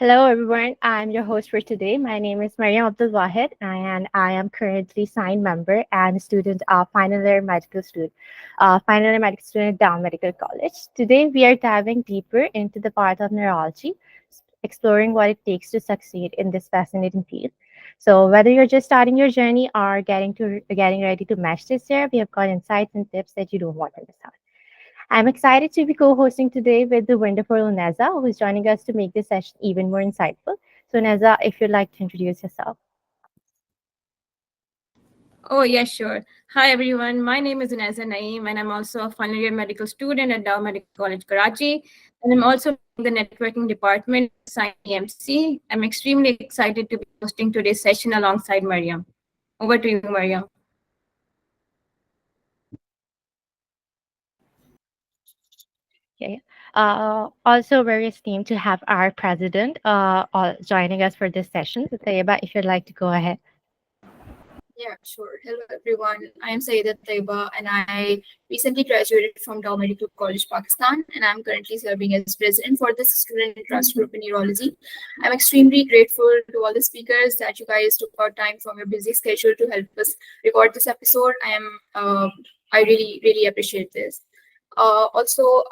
Hello, everyone. I'm your host for today. My name is Mariam Abdul Wahid, and I am currently signed member and student of final year medical student at Down Medical College. Today, we are diving deeper into the part of neurology, exploring what it takes to succeed in this fascinating field. So, whether you're just starting your journey or getting ready to match this year, we have got insights and tips that you don't want to miss out. I'm excited to be co hosting today with the wonderful Uneza, who is joining us to make this session even more insightful. So, Uneza, if you'd like to introduce yourself. Oh, yeah, sure. Hi, everyone. My name is Ineza Naeem, and I'm also a final year medical student at Dow Medical College, Karachi. And I'm also in the networking department, assigned EMC. I'm extremely excited to be hosting today's session alongside Mariam. Over to you, Mariam. Yeah. Also, very esteemed to have our president joining us for this session. So, Tayeba, if you'd like to go ahead. Yeah, sure. Hello, everyone. I am Sayyidat Taiba, and I recently graduated from Dow Medical College, Pakistan, and I'm currently serving as president for this student trust group in neurology. I'm extremely grateful to all the speakers that you guys took out time from your busy schedule to help us record this episode. I really, really appreciate this. Also,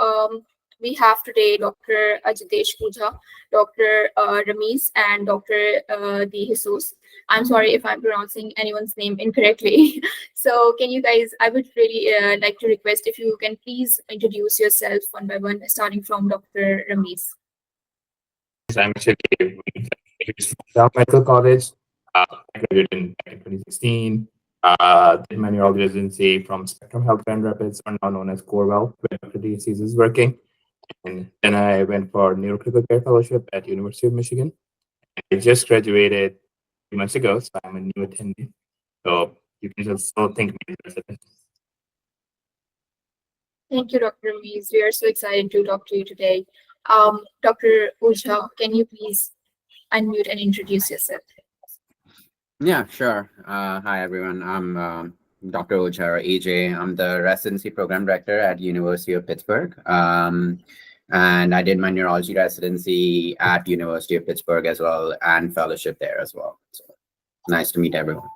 we have today Dr. Ajitesh Pooja, Dr. Ramesh, and Dr. De Jesus. I'm sorry if I'm pronouncing anyone's name incorrectly. So, can you guys, I would really like to request if you can please introduce yourself one by one, starting from Dr. Ramesh. I'm actually from Down Medical College. I graduated back in 2016. Did my neurology residency from Spectrum Health Grand Rapids, or now known as Corewell, where Dr. DCs is working. And then I went for neurocritical care fellowship at University of Michigan. I just graduated 3 months ago, so I'm a new attendee. So you can just still think me as a Thank you, Dr. Ramesh. We are so excited to talk to you today. Dr. Pooja, can you please unmute and introduce yourself? Yeah, sure. Hi, everyone. I'm Dr. Ojara AJ. I'm the residency program director at University of Pittsburgh. And I did my neurology residency at University of Pittsburgh as well, and fellowship there as well. So nice to meet everyone.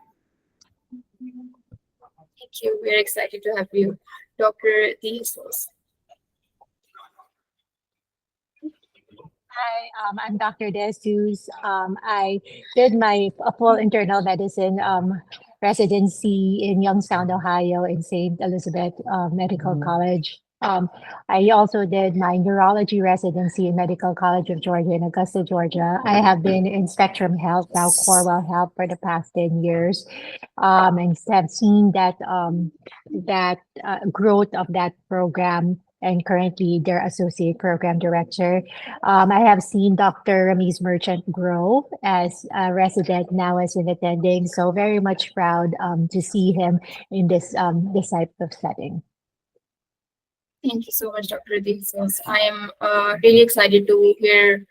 Thank you. We're excited to have you. Dr. De Jesus. Hi, I'm Dr. Jesus. I did my full internal medicine residency in Youngstown, Ohio, in St. Elizabeth Medical College. I also did my neurology residency in Medical College of Georgia in Augusta, Georgia. I have been in Spectrum Health, now Corewell Health, for the past 10 years, and have seen that growth of that program, and currently their associate program director. I have seen Dr. Ramesh Merchant grow as a resident, now as an attending. So very much proud to see him in this type of setting. Thank you so much, Dr. De Jesus. I am really excited to hear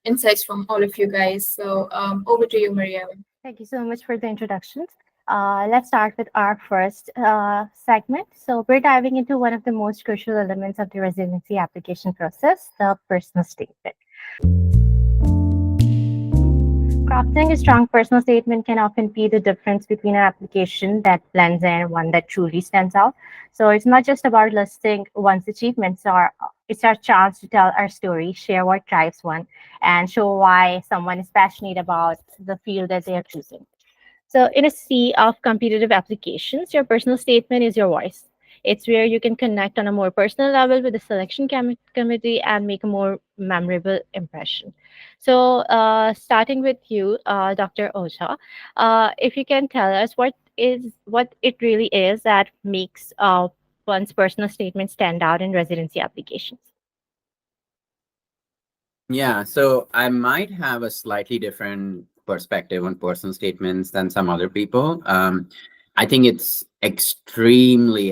insights from all of you guys. So over to you, Maria. Thank you so much for the introductions. Let's start with our first segment. So, we're diving into one of the most crucial elements of the residency application process, the personal statement. Crafting a strong personal statement can often be the difference between an application that blends in and one that truly stands out. So it's not just about listing one's achievements, or it's our chance to tell our story, share what drives one, and show why someone is passionate about the field that they are choosing. So, in a sea of competitive applications, your personal statement is your voice. It's where you can connect on a more personal level with the selection committee and make a more memorable impression. So, starting with you, Dr. Oja, if you can tell us what it really is that makes one's personal statement stand out in residency applications. Yeah, so I might have a slightly different perspective on personal statements than some other people. I think it's extremely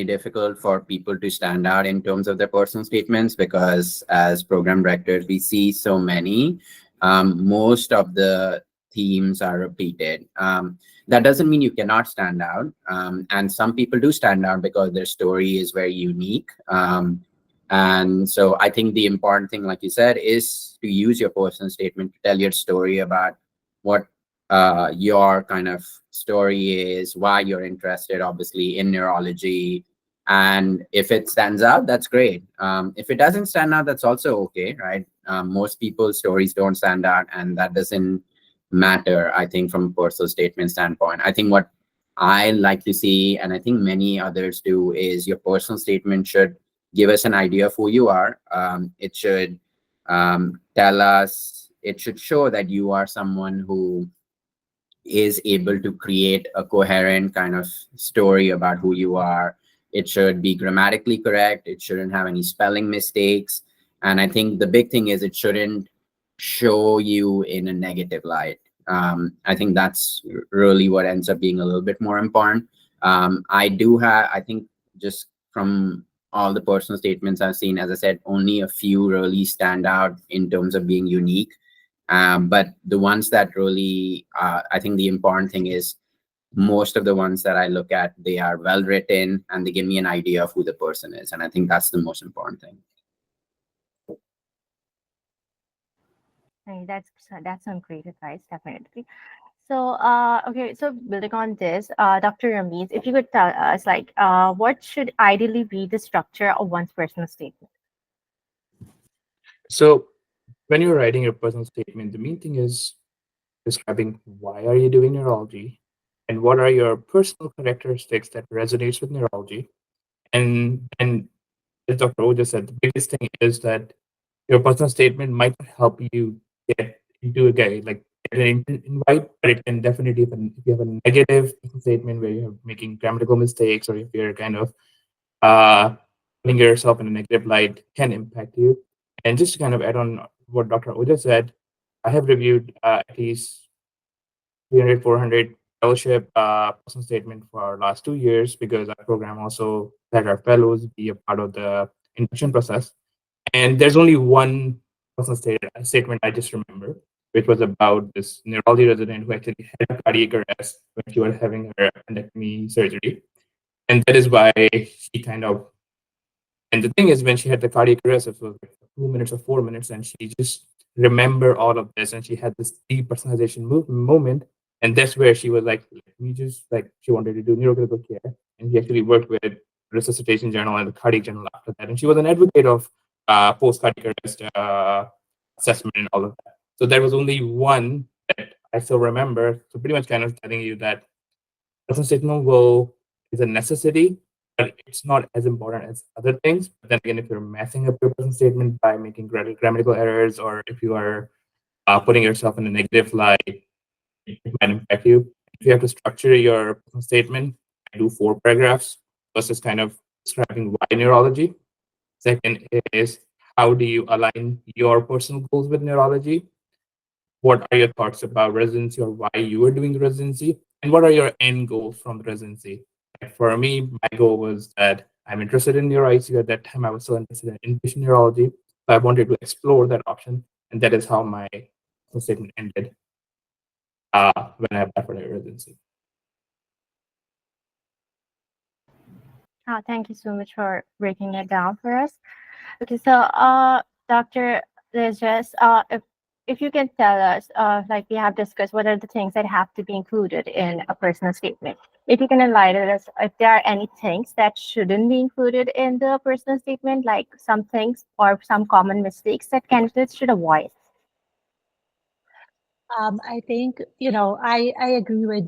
difficult for people to stand out in terms of their personal statements because as program directors, we see so many. Most of the themes are repeated. That doesn't mean you cannot stand out. And some people do stand out because their story is very unique. And so I think the important thing, like you said, is to use your personal statement to tell your story about what your kind of story is, why you're interested, obviously, in neurology. And if it stands out, that's great. If it doesn't stand out, that's also okay, right? Most people's stories don't stand out, and that doesn't matter, I think, from a personal statement standpoint. I think what I like to see, and I think many others do, is your personal statement should give us an idea of who you are. It should tell us, it should show that you are someone who is able to create a coherent kind of story about who you are. It should be grammatically correct. It shouldn't have any spelling mistakes. And I think the big thing is it shouldn't show you in a negative light. I think that's really what ends up being a little bit more important. I think just from all the personal statements I've seen, as I said, only a few really stand out in terms of being unique. But the ones that really, I think the important thing is most of the ones that I look at, they are well written and they give me an idea of who the person is. And I think that's the most important thing. Hey, that's some great advice, definitely. So, okay, so building on this, Dr. Ramesh, if you could tell us, like, what should ideally be the structure of one's personal statement? So when you're writing your personal statement, the main thing is describing why are you doing neurology and what are your personal characteristics that resonates with neurology. And as Dr. O just said, the biggest thing is that your personal statement might not help you get into a guy like get an invite, but it can definitely if you have a negative personal statement where you're making grammatical mistakes or if you're kind of uh, putting yourself in a negative light can impact you. And just to kind of add on what Dr. Oja said, I have reviewed at least 300, 400 fellowship personal statement for our last 2 years because our program also let our fellows be a part of the induction process. And there's only one personal statement I just remember, which was about this neurology resident who actually had a cardiac arrest when she was having her appendectomy surgery. And that is why she kind of, and the thing is, when she had the cardiac arrest, it was like 2 minutes or 4 minutes, and she just remember all of this, and she had this depersonalization moment, and that's where she was like, let me just like she wanted to do neurocritical care, and she actually worked with Resuscitation Journal and the Cardiac Journal after that, and she was an advocate of post cardiac arrest assessment and all of that. So there was only one that I still remember. So pretty much kind of telling you that personal statement will is a necessity, but it's not as important as other things. But then again, if you're messing up your personal statement by making grammatical errors, or if you are putting yourself in a negative light, it might impact you. If you have to structure your personal statement, I do 4 paragraphs. First is kind of describing why neurology. Second is how do you align your personal goals with neurology? What are your thoughts about residency or why you are doing the residency? And what are your end goals from the residency? Like for me, my goal was that I'm interested in neuro ICU. At that time, I was so interested in inpatient neurology. So I wanted to explore that option. And that is how my statement ended when I applied for the residency. Thank you so much for breaking it down for us. Okay, so Dr. Rajesh, if you can tell us, like we have discussed, what are the things that have to be included in a personal statement? If you can enlighten us, if there are any things that shouldn't be included in the personal statement, like some things or some common mistakes that candidates should avoid. I think, I agree with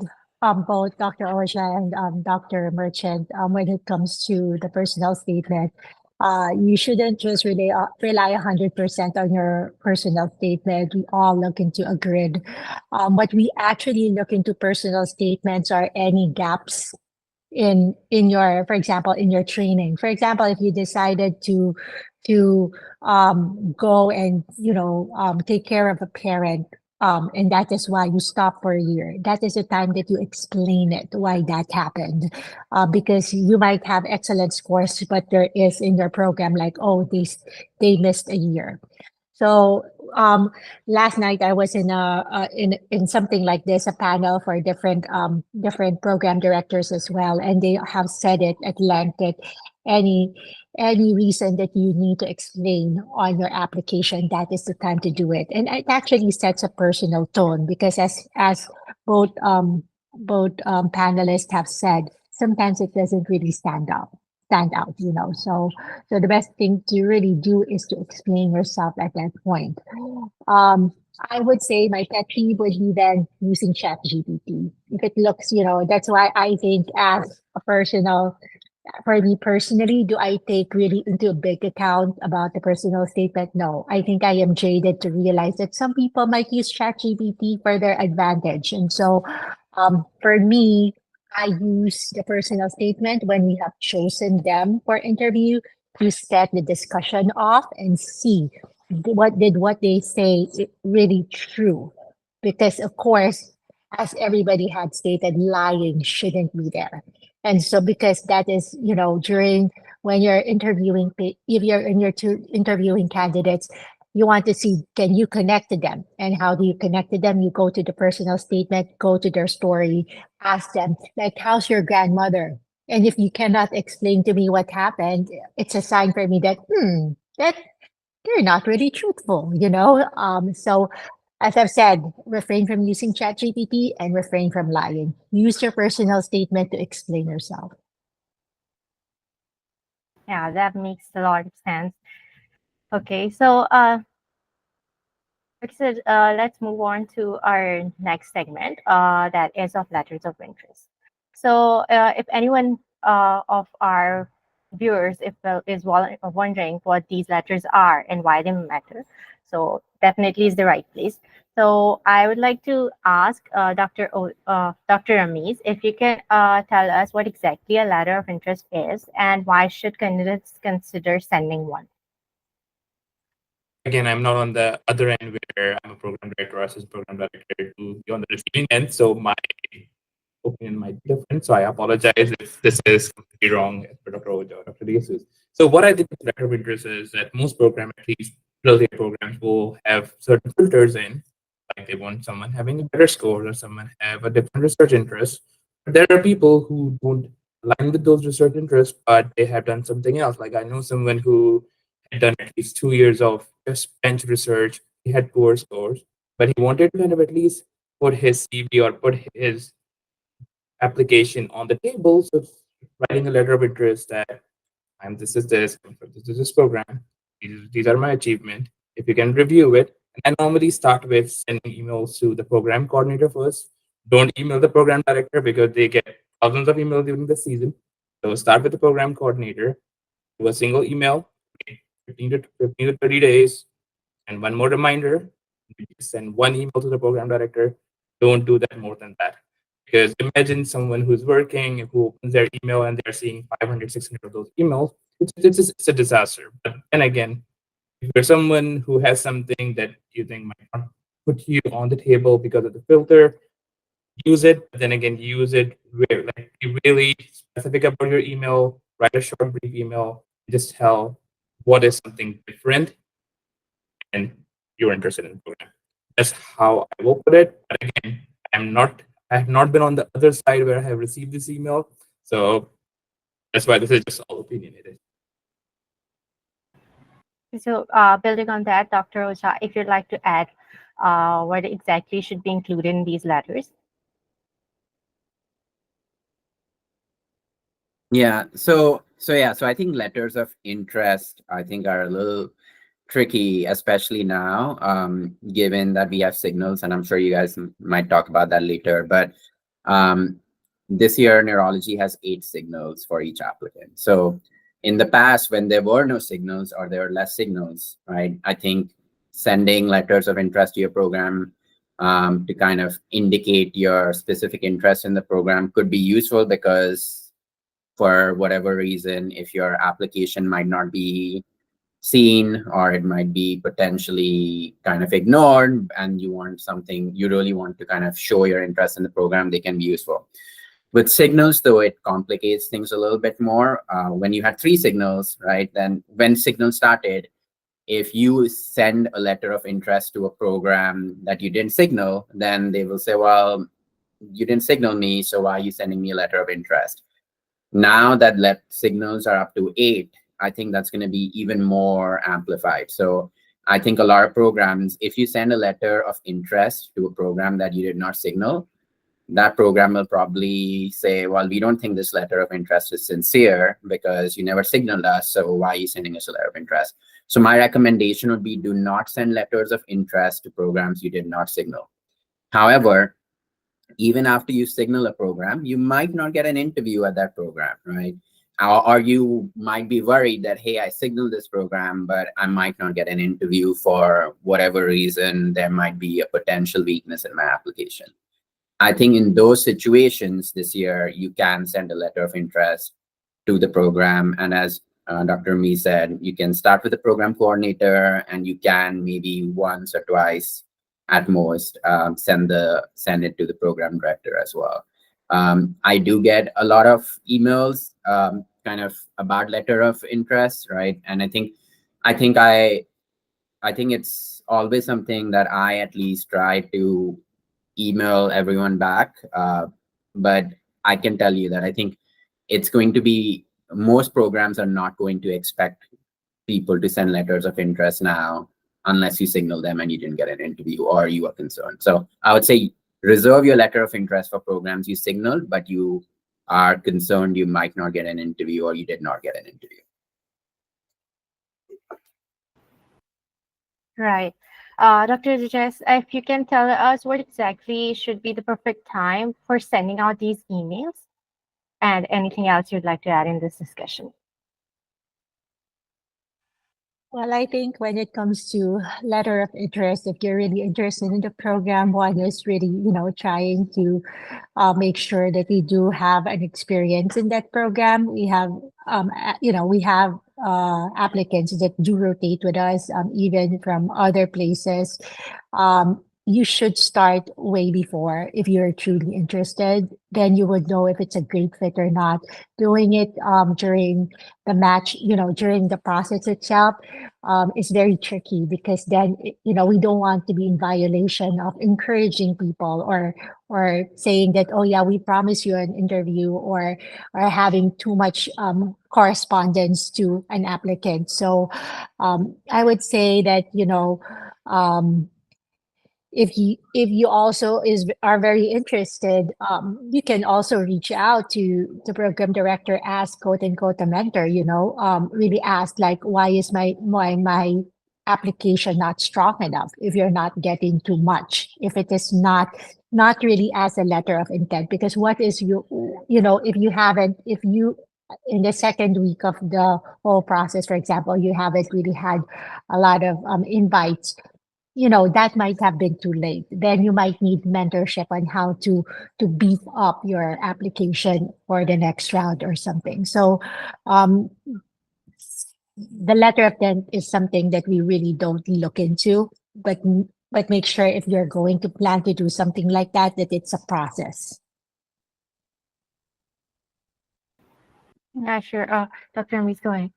both Dr. Osha and Dr. Merchant when it comes to the personal statement. You shouldn't just rely 100% on your personal statement. We all look into a grid. What we actually look into personal statements are any gaps in your, for example, in your training. For example, if you decided to go and take care of a parent, and that is why you stop for a year, that is the time that you explain it why that happened, because you might have excellent scores, but there is in your program like, oh, they missed a year. So last night I was in in something like this, a panel for different program directors as well, and they have said it at length that any any reason that you need to explain on your application, that is the time to do it. And it actually sets a personal tone because as both panelists have said, sometimes it doesn't really stand out, you know. So the best thing to really do is to explain yourself at that point. Um, I would say my pet peeve would be then using Chat GPT. If it looks, you know, that's why I think as a personal, for me personally, do I take really into a big account about the personal statement? No, I think I am jaded to realize that some people might use ChatGPT for their advantage. And so for me, I use the personal statement when we have chosen them for interview to set the discussion off and see what they say really true. Because of course, as everybody had stated, lying shouldn't be there. And so because that is, you know, during when you're interviewing, if you're in your two interviewing candidates, you want to see, can you connect to them? And how do you connect to them? You go to the personal statement, go to their story, ask them, like, how's your grandmother? And if you cannot explain to me what happened, it's a sign for me that, that they're not really truthful, you know? So as I've said, refrain from using ChatGPT and refrain from lying. Use your personal statement to explain yourself. Yeah, that makes a lot of sense. Okay, so like I said, let's move on to our next segment, that is of letters of interest. So, if anyone of our viewers if is wondering what these letters are and why they matter, so definitely is the right place. So, I would like to ask Dr. Ramesh if you can tell us what exactly a letter of interest is and why should candidates consider sending one. Again, I'm not on the other end where I'm a program director or assistant program director to be on the receiving end. So my opinion might be different. So I apologize if this is completely wrong as per Dr. Oja or Dr. Jesus. So what I think with letter of interest is that most programs, at least earlier programs, will have certain filters in, like they want someone having a better score or someone have a different research interest. But there are people who don't align with those research interests, but they have done something else. Like I know someone who had done at least 2 years of just bench research. He had poor scores, but he wanted to kind of at least put his CV or put his application on the table. So writing a letter of interest that this is this program. These are my achievement. If you can review it, and I normally start with sending emails to the program coordinator first. Don't email the program director because they get thousands of emails during the season. So start with the program coordinator, do a single email, 15 to 30 days, and one more reminder, you just send one email to the program director. Don't do that more than that. Because imagine someone who's working, who opens their email and they're seeing 500, 600 of those emails. It's a disaster. But then again, if you're someone who has something that you think might not put you on the table because of the filter, use it. But then again, use it where, like, be really specific about your email, write a short, brief email, just tell what is something different and you're interested in the program. That's how I will put it. But again, I have not been on the other side where I have received this email. So that's why this is just all opinionated. So, building on that, Dr. Oja, if you'd like to add what exactly should be included in these letters. Yeah. So I think letters of interest, I think, are a little tricky, especially now, given that we have signals, and I'm sure you guys might talk about that later. But um, this year, neurology has 8 signals for each applicant. So in the past, when there were no signals or there were less signals, right? I think sending letters of interest to your program to kind of indicate your specific interest in the program could be useful because for whatever reason, if your application might not be seen or it might be potentially kind of ignored and you want something, you really want to kind of show your interest in the program, they can be useful. With signals, though, it complicates things a little bit more. When you had 3 signals, right, then when signals started, if you send a letter of interest to a program that you didn't signal, then they will say, well, you didn't signal me, so why are you sending me a letter of interest? Now that let signals are up to 8, I think that's going to be even more amplified. So I think a lot of programs, if you send a letter of interest to a program that you did not signal, that program will probably say, well, we don't think this letter of interest is sincere because you never signaled us. So why are you sending us a letter of interest? So my recommendation would be, do not send letters of interest to programs you did not signal. However, even after you signal a program, you might not get an interview at that program, right? Or you might be worried that, hey, I signaled this program, but I might not get an interview for whatever reason. There might be a potential weakness in my application. I think in those situations this year, you can send a letter of interest to the program. And as Dr. Mee said, you can start with the program coordinator, and you can maybe once or twice at most send it to the program director as well. I do get a lot of emails kind of about letter of interest, right? And I think I I think it's always something that I at least try to email everyone back. But I can tell you that I think it's going to be, most programs are not going to expect people to send letters of interest now unless you signal them and you didn't get an interview or you are concerned. So I would say reserve your letter of interest for programs you signaled, but you are concerned you might not get an interview or you did not get an interview. Right. Dr. Dujas, if you can tell us what exactly should be the perfect time for sending out these emails and anything else you'd like to add in this discussion. Well, I think when it comes to letter of interest, if you're really interested in the program, one is really, trying to make sure that we do have an experience in that program. We have applicants that do rotate with us, even from other places. You should start way before if you're truly interested. Then you would know if it's a great fit or not. Doing it during the match, during the process itself, is very tricky because then we don't want to be in violation of encouraging people or saying that, oh yeah, we promise you an interview, or having too much correspondence to an applicant. So I would say that um, if you also are very interested, you can also reach out to the program director as quote unquote a mentor. Really ask like, why is my application not strong enough? If you're not getting too much, if it is not really as a letter of intent, because what is if you haven't, if you in the second week of the whole process, for example, you haven't really had a lot of invites, that might have been too late. Then you might need mentorship on how to beef up your application for the next round or something. So um the letter of intent is something that we really don't look into, but make sure if you're going to plan to do something like that, that it's a process. Yeah, sure. Dr. Amis, go ahead.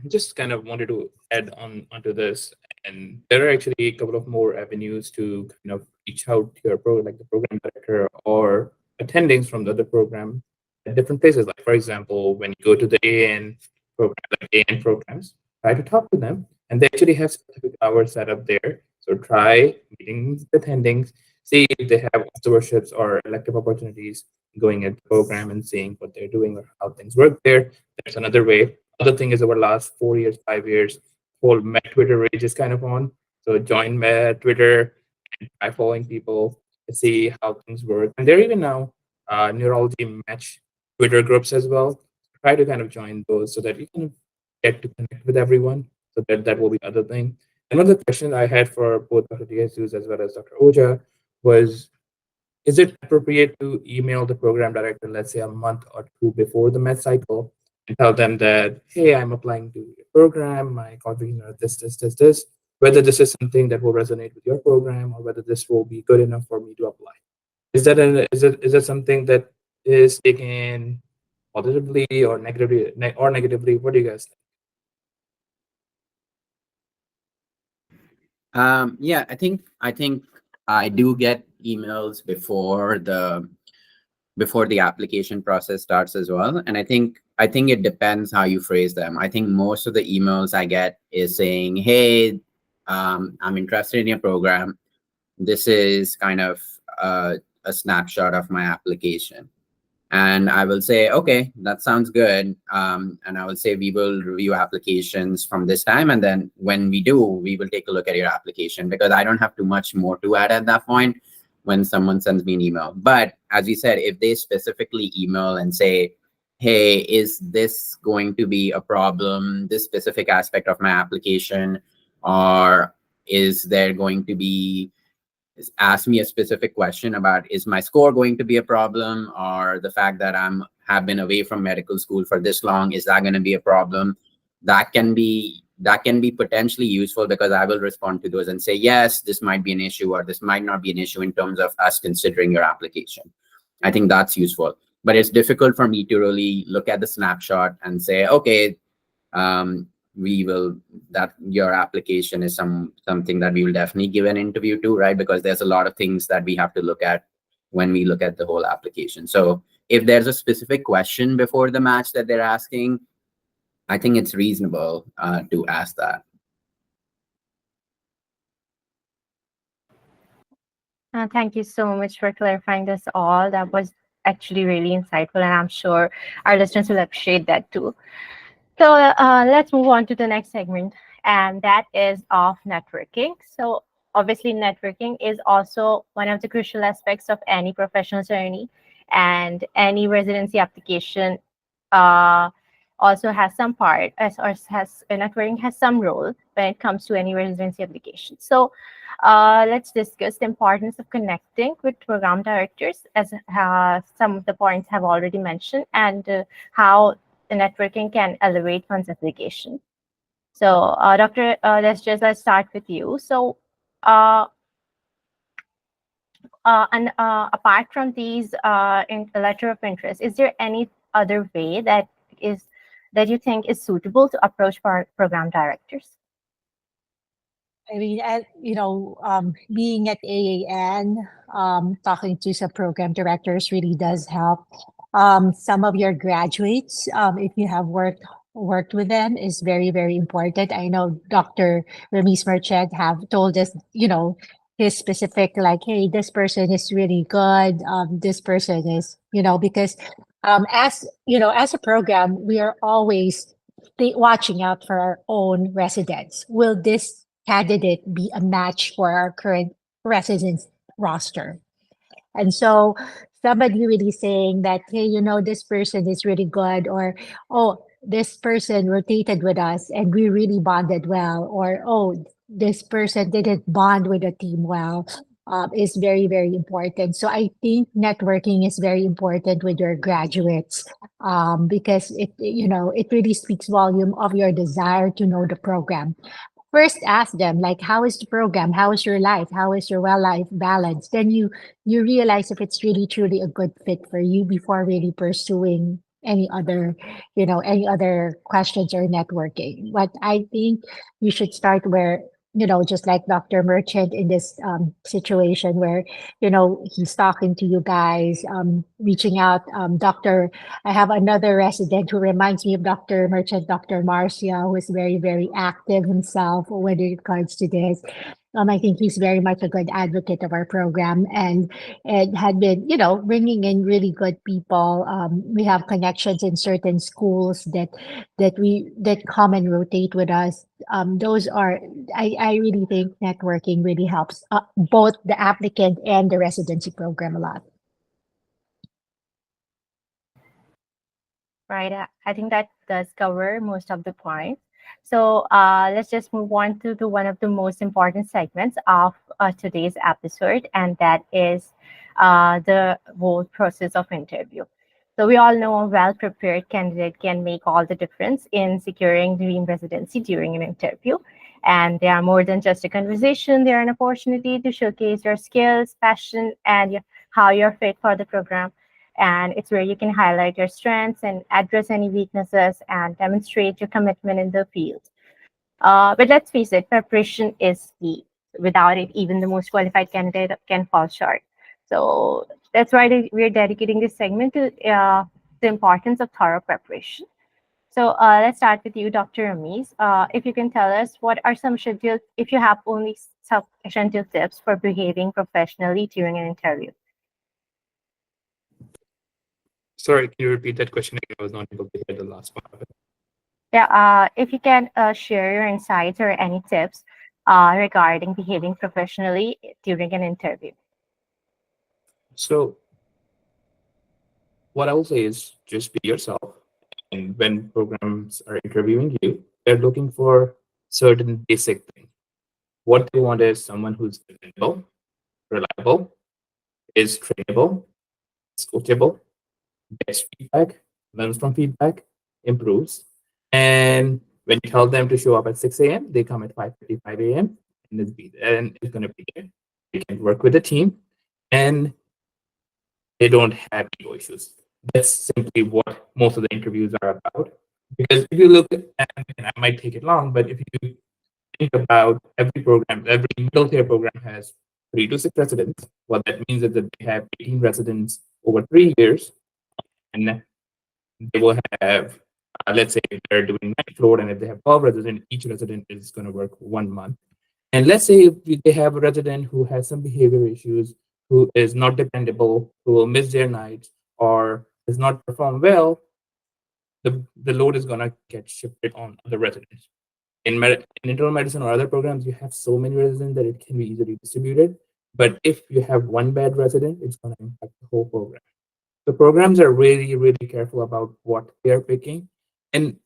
Just kind of wanted to add on onto this, and there are actually a couple of more avenues to kind of reach out to your like the program director or attendings from the other program at different places. Like for example, when you go to the AN program, like AN programs, try to talk to them, and they actually have specific hours set up there. So try meeting the attendings, see if they have observerships or elective opportunities going at the program and seeing what they're doing or how things work there. That's another way. Other thing is over last 4 years, 5 years, whole Met Twitter rage is kind of on. So join Met Twitter and try following people to see how things work. And there are even now neurology match Twitter groups as well. Try to kind of join those so that you can get to connect with everyone. So that will be the other thing. And one of the questions I had for both Dr. Jesus as well as Dr. Oja was, is it appropriate to email the program director, let's say a month or two before the med cycle, and tell them that, hey, I'm applying to your program, my qualifications are this, whether this is something that will resonate with your program or whether this will be good enough for me to apply? Is that something that is taken positively or negatively? What do you guys think? Yeah, I think I do get emails before the before the application process starts as well. And I think it depends how you phrase them. I think most of the emails I get is saying, hey, I'm interested in your program. This is kind of a snapshot of my application. And I will say, okay, that sounds good. And I will say, we will review applications from this time. And then when we do, we will take a look at your application, because I don't have too much more to add at that point when someone sends me an email. But as you said, if they specifically email and say, hey, is this going to be a problem, this specific aspect of my application, or is there going to be, ask me a specific question about, is my score going to be a problem, or the fact that I'm have been away from medical school for this long, is that going to be a problem? That can be potentially useful, because I will respond to those and say, yes, this might be an issue, or this might not be an issue in terms of us considering your application. I think that's useful. But it's difficult for me to really look at the snapshot and say, okay, we will, that your application is something that we will definitely give an interview to, right? Because there's a lot of things that we have to look at when we look at the whole application. So if there's a specific question before the match that they're asking, I think it's reasonable to ask that. Thank you so much for clarifying this all. That was actually really insightful, and I'm sure our listeners will appreciate that too. So let's move on to the next segment, and that is of networking. So obviously, networking is also one of the crucial aspects of any professional journey, and any residency application uh, also has some part, as or has networking has some role when it comes to any residency application. So let's discuss the importance of connecting with program directors, as some of the points have already mentioned, and how the networking can elevate one's application. So, Doctor, let's start with you. So, uh, and apart from these in letter of interest, is there any other way is that you think is suitable to approach program directors? I mean, being at AAN, talking to some program directors really does help. Some of your graduates, if you have worked with them, is very, very important. I know Dr. Ramis Merchant have told us, his specific, like, hey, this person is really good. This person is, because as a program, we are always watching out for our own residents. Will this candidate be a match for our current residents roster? And so somebody really saying that, hey, this person is really good, or, oh, this person rotated with us and we really bonded well, or, oh, this person didn't bond with the team well, is very, very important. So I think networking is very important with your graduates, because it really speaks volume of your desire to know the program. First ask them, like, how is the program, how is your life, how is your well life balance? Then you realize if it's really truly a good fit for you before really pursuing any other questions or networking. But I think you should start where, just like Dr. Merchant in this situation where, he's talking to you guys, reaching out. I have another resident who reminds me of Dr. Merchant, Dr. Marcia, who is very, very active himself when it comes to this. I think he's very much a good advocate of our program, and it had been, bringing in really good people. We have connections in certain schools that come and rotate with us. Those are, I really think networking really helps both the applicant and the residency program a lot. Right. I think that does cover most of the points. So let's just move on to one of the most important segments of today's episode, and that is the whole process of interview. So we all know a well-prepared candidate can make all the difference in securing dream residency during an interview. And they are more than just a conversation; they are an opportunity to showcase your skills, passion, and how you're fit for the program. And it's where you can highlight your strengths and address any weaknesses and demonstrate your commitment in the field. But let's face it, preparation is key. Without it, even the most qualified candidate can fall short. So That's why we're dedicating this segment to the importance of thorough preparation. So let's start with you, Dr. Ramesh. If you can tell us what are some scheduled, if you have only some essential tips for behaving professionally during an interview. Sorry, can you repeat that question again? I was not able to hear the last part of it. Yeah, if you can share your insights or any tips regarding behaving professionally during an interview. So what I will say is just be yourself. And when programs are interviewing you, they're looking for certain basic things. What they want is someone who's dependable, reliable, is trainable, is coachable, gets feedback, learns from feedback, improves. And when you tell them to show up at 6 a.m., they come at 5:55 a.m. and it's gonna be there. They can work with the team and they don't have ego issues. That's simply what most of the interviews are about. Because if you look at, and I might take it long, but if you think about every program, every middle tier program has 3 to 6 residents. What that means is that they have 18 residents over 3 years, and they will have, let's say, they're doing night floor, and if they have 12 residents, each resident is going to work 1 month. And let's say if they have a resident who has some behavior issues, who is not dependable, who will miss their nights, or does not perform well, the load is going to get shifted on the residents. In internal medicine or other programs, you have so many residents that it can be easily distributed. But if you have one bad resident, it's going to impact the whole program. The programs are really, really careful about what they're picking. And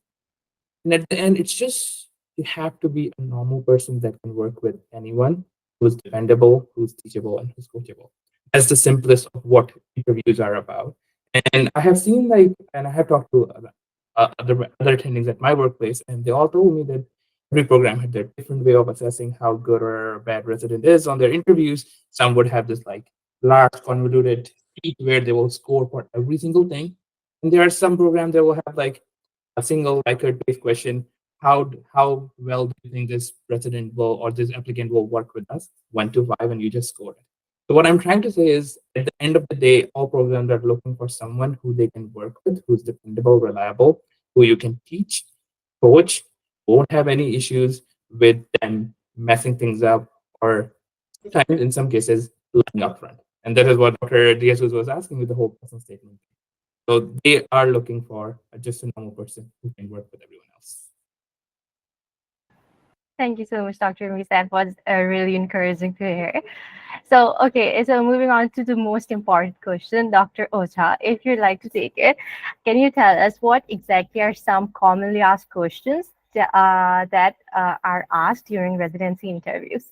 at the end, it's just you have to be a normal person that can work with anyone who's dependable, who's teachable, and who's coachable. That's the simplest of what interviews are about. And I have seen and I have talked to other attendings at my workplace, and they all told me that every program had their different way of assessing how good or bad resident is on their interviews. Some would have this like large convoluted sheet where they will score for every single thing, and there are some programs that will have like a single Likert based question. How well do you think this resident will or this applicant will work with us? 1 to 5, and you just score it. So what I'm trying to say is, at the end of the day, all programs are looking for someone who they can work with, who's dependable, reliable, who you can teach, coach, won't have any issues with them messing things up, or sometimes in some cases lying up front. And that is what Dr. Diaz was asking with the whole personal statement. So they are looking for just a normal person who can work with everyone else. Thank you so much, Dr. Ramesh. That was really encouraging to hear. So, okay, so moving on to the most important question, Dr. Ocha, if you'd like to take it, can you tell us what exactly are some commonly asked questions that are asked during residency interviews?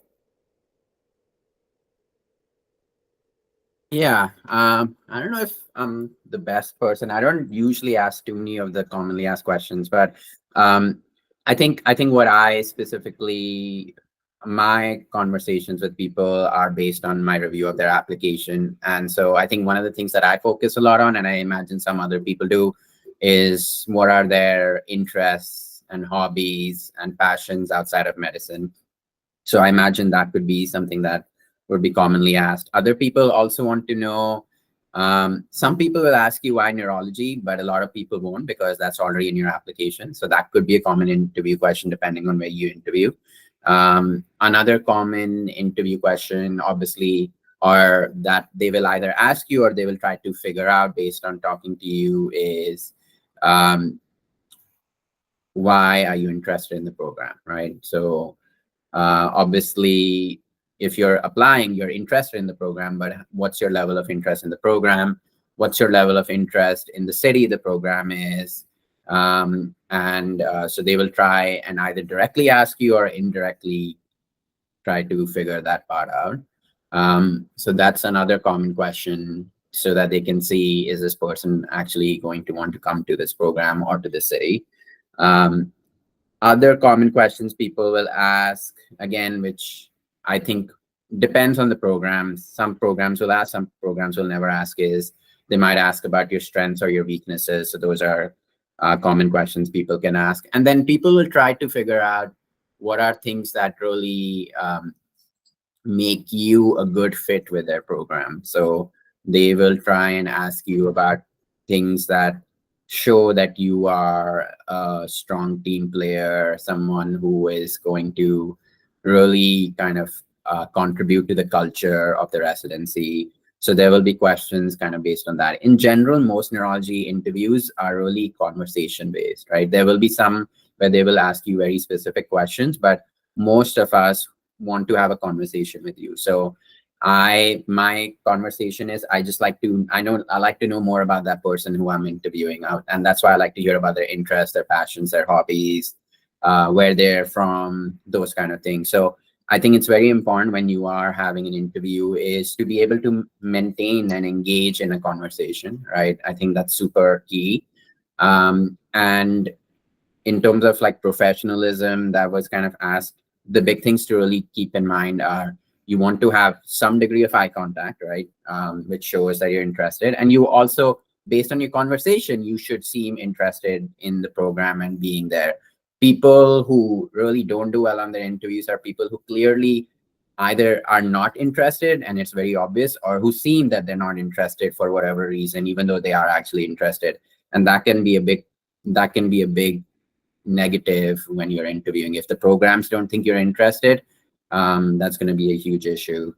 Yeah, I don't know if I'm the best person. I don't usually ask too many of the commonly asked questions, but um, I think what I specifically my conversations with people are based on my review of their application, and so I think one of the things that I focus a lot on, and I imagine some other people do, is what are their interests and hobbies and passions outside of medicine. So I imagine that could be something that would be commonly asked. Other people also want to know, some people will ask you why neurology, but a lot of people won't because that's already in your application. So that could be a common interview question depending on where you interview. Another common interview question, obviously, or that they will either ask you or they will try to figure out based on talking to you is, um, why are you interested in the program, right? So obviously, if you're applying, you're interested in the program, but what's your level of interest in the program? What's your level of interest in the city the program is? And so they will try and either directly ask you or indirectly try to figure that part out. So that's another common question so that they can see, is this person actually going to want to come to this program or to the city? Um, Other common questions people will ask, again, which I think depends on the program. Some programs will ask, some programs will never ask, is they might ask about your strengths or your weaknesses. So those are common questions people can ask. And then people will try to figure out what are things that really make you a good fit with their program. So They will try and ask you about things that show that you are a strong team player, someone who is going to really kind of contribute to the culture of the residency. So there will be questions kind of based on that. In general, most neurology interviews are really conversation based, right? There will be some where they will ask you very specific questions, but most of us want to have a conversation with you. So my conversation is I like to know more about that person who I'm interviewing out, and that's why I like to hear about their interests, their passions, their hobbies, where they're from, those kind of things. So I think it's very important when you are having an interview is to be able to maintain and engage in a conversation, right? I think that's super key. And in terms of like professionalism that was kind of asked, the big things to really keep in mind are you want to have some degree of eye contact, right? Which shows that you're interested. And you also, based on your conversation, you should seem interested in the program and being there. People who really don't do well on their interviews are people who clearly either are not interested and it's very obvious, or who seem that they're not interested for whatever reason, even though they are actually interested. And that can be a big negative when you're interviewing. If the programs don't think you're interested, that's going to be a huge issue.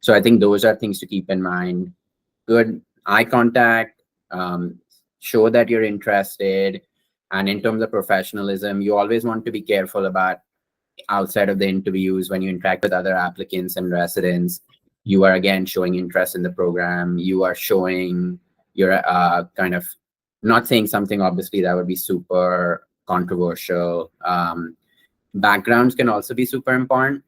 So I think those are things to keep in mind. Good eye contact, show that you're interested. And in terms of professionalism, you always want to be careful about outside of the interviews when you interact with other applicants and residents. You are again showing interest in the program. You are showing you're kind of not saying something obviously that would be super controversial. Backgrounds can also be super important.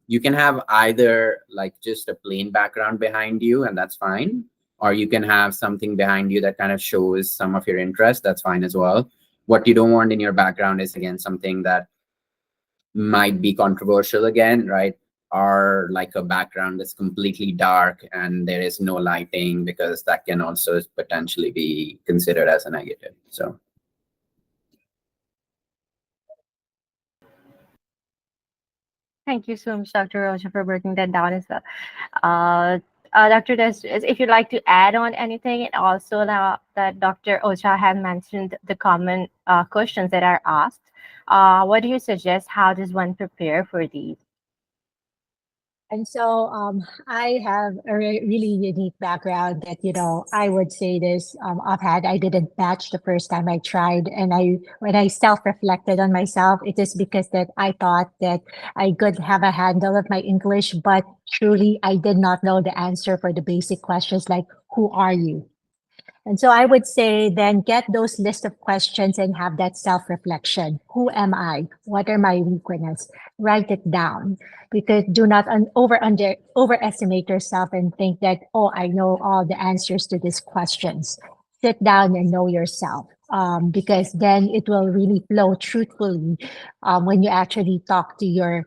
You can have either like just a plain background behind you, and that's fine, or you can have something behind you that kind of shows some of your interest. That's fine as well. What you don't want in your background is again something that might be controversial again, right? Or like a background that's completely dark and there is no lighting, because that can also potentially be considered as a negative. So Thank you so much, Dr. Rocha, for breaking that down as well. Dr. Des, if you'd like to add on anything, and also now that Dr. Ocha had mentioned the common questions that are asked, what do you suggest? How does one prepare for these? And so I have a really unique background that, I would say this offhand. I didn't match the first time I tried. And when I self-reflected on myself, it is because that I thought that I could have a handle of my English, but truly I did not know the answer for the basic questions like, who are you? And so I would say then get those list of questions and have that self-reflection. Who am I? What are my weaknesses? Write it down, because do not overestimate yourself and think that, oh, I know all the answers to these questions. Sit down and know yourself. Because then it will really flow truthfully when you actually talk to your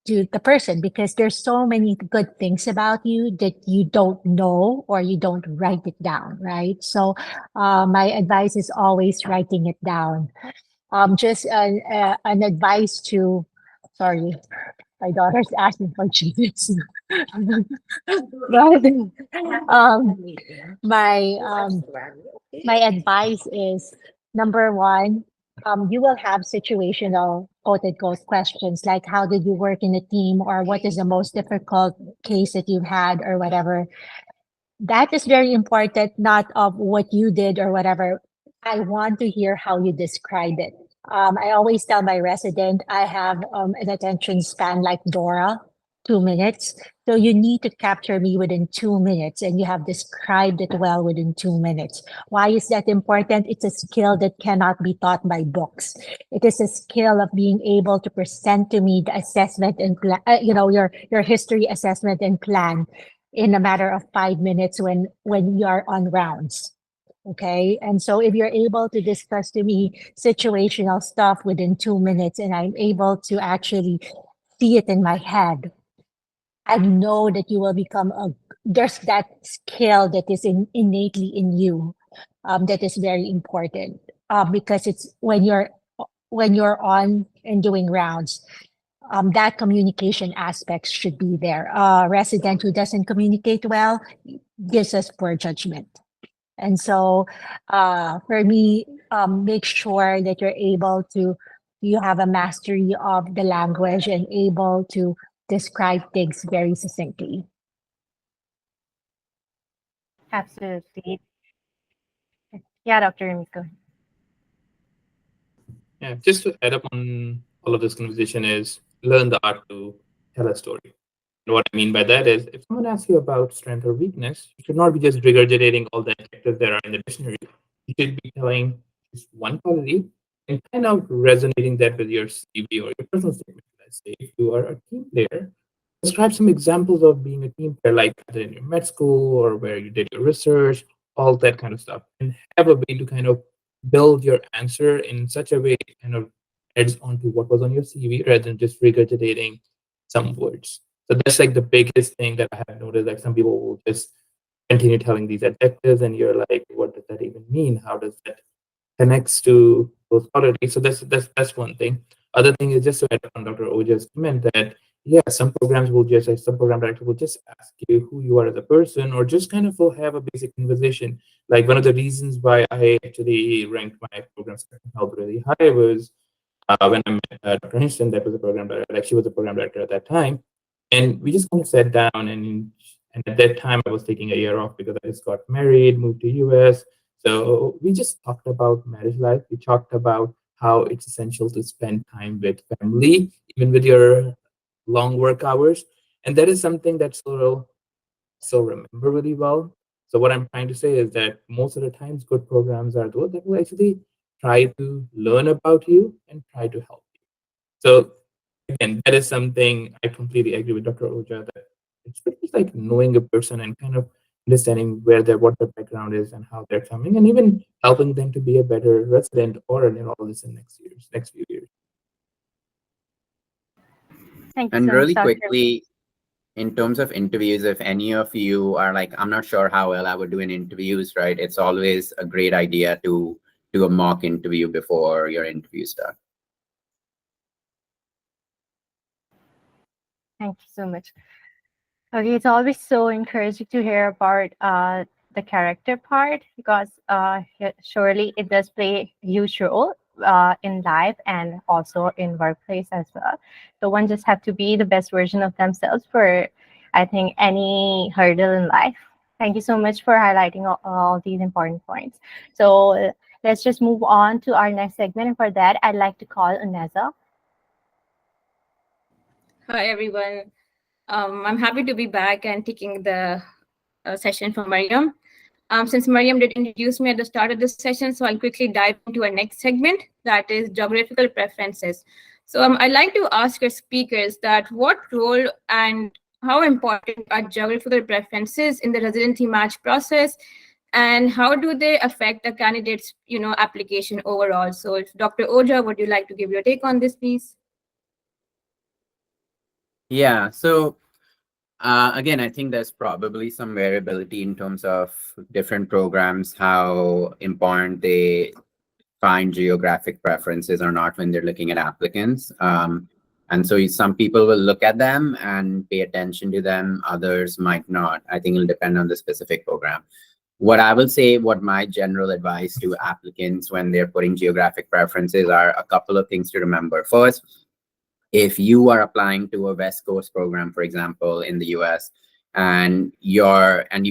to the person, because there's so many good things about you that you don't know or you don't write it down, right? So my advice is always writing it down. Just an advice to, sorry, my daughter's asking for Jesus. But, um, my my advice is number one, you will have situational quote unquote questions like how did you work in a team, or what is the most difficult case that you've had, or whatever. That is very important, not of what you did or whatever. I want to hear how you describe it. I always tell my resident I have an attention span like Dora, 2 minutes. So you need to capture me within 2 minutes, and you have described it well within 2 minutes. Why is that important? It's a skill that cannot be taught by books. It is a skill of being able to present to me the assessment and your history assessment and plan in a matter of 5 minutes when you are on rounds. Okay. And so if you're able to discuss to me situational stuff within 2 minutes, and I'm able to actually see it in my head, I know that you will become there's that skill that is innately in you, that is very important, because it's when you're on and doing rounds, that communication aspect should be there. A resident who doesn't communicate well gives us poor judgment. And so for me, make sure that you have a mastery of the language and able to describe things very succinctly. Absolutely. Yeah, Dr. Rumiko. Yeah, just to add up on all of this conversation is learn the art to tell a story. And what I mean by that is if someone asks you about strength or weakness, you should not be just regurgitating all the adjectives that are in the dictionary. You should be telling just one quality and kind of resonating that with your CV or your personal statement. Let's say if you are a team player, describe some examples of being a team player, like either in your med school or where you did your research, all that kind of stuff, and have a way to kind of build your answer in such a way it kind of adds on to what was on your CV rather than just regurgitating some words. So that's like the biggest thing that I have noticed. Like some people will just continue telling these adjectives, and you're like, what does that even mean? How does that connects to those qualities? So that's one thing. Other thing is just to add on Dr. Oja's comment that yeah, some programs will just like some program director will just ask you who you are as a person, or just kind of will have a basic conversation. Like one of the reasons why I actually ranked my program spectrum health really high was when I met Dr. Hinston, that was a program director, like she was a program director at that time. And we just kind of sat down and at that time I was taking a year off because I just got married, moved to US. So we just talked about marriage life. We talked about how it's essential to spend time with family, even with your long work hours. And that is something that's so remember really well. So what I'm trying to say is that most of the times good programs are those that will actually try to learn about you and try to help you. So again, that is something I completely agree with Dr. Oja that it's really like knowing a person and kind of understanding where their what their background is and how they're coming, and even helping them to be a better resident or a neurologist in next few years. Thank you And so much, really Dr. quickly, in terms of interviews, if any of you are like, I'm not sure how well I would do in interviews, right? It's always a great idea to do a mock interview before your interview start. Thank you so much. Okay, it's always so encouraging to hear about the character part because surely it does play a huge role in life and also in workplace as well. So one just have to be the best version of themselves for, I think, any hurdle in life. Thank you so much for highlighting all these important points. So let's just move on to our next segment. And for that, I'd like to call Uneza. Hi, everyone. I'm happy to be back and taking the session from Mariam. Since Mariam did introduce me at the start of this session, so I'll quickly dive into our next segment, that is geographical preferences. So I'd like to ask your speakers that what role and how important are geographical preferences in the residency match process, and how do they affect a candidate's application overall? So if Dr. Oja, would you like to give your take on this, please? Yeah, so again, I think there's probably some variability in terms of different programs, how important they find geographic preferences or not when they're looking at applicants. And so some people will look at them and pay attention to them, others might not. I think it'll depend on the specific program. What I will say, what my general advice to applicants when they're putting geographic preferences are a couple of things to remember. First, if you are applying to a West Coast program, for example, in the US, and you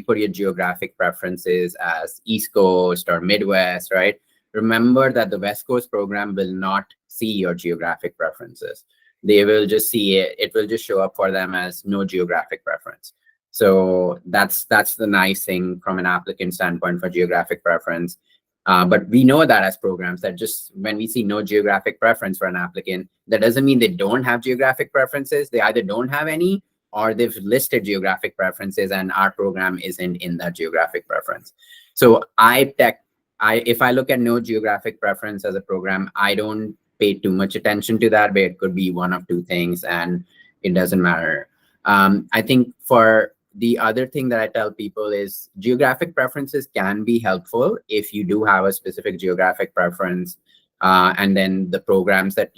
put your geographic preferences as East Coast or Midwest, right? Remember that the West Coast program will not see your geographic preferences. They will just see it. It will just show up for them as no geographic preference. So that's the nice thing from an applicant standpoint for geographic preference. But we know that as programs that just when we see no geographic preference for an applicant, that doesn't mean they don't have geographic preferences. They either don't have any or they've listed geographic preferences and our program isn't in that geographic preference. So if I look at no geographic preference as a program, I don't pay too much attention to that, but it could be one of two things and it doesn't matter. I think for the other thing that I tell people is geographic preferences can be helpful if you do have a specific geographic preference and then the programs that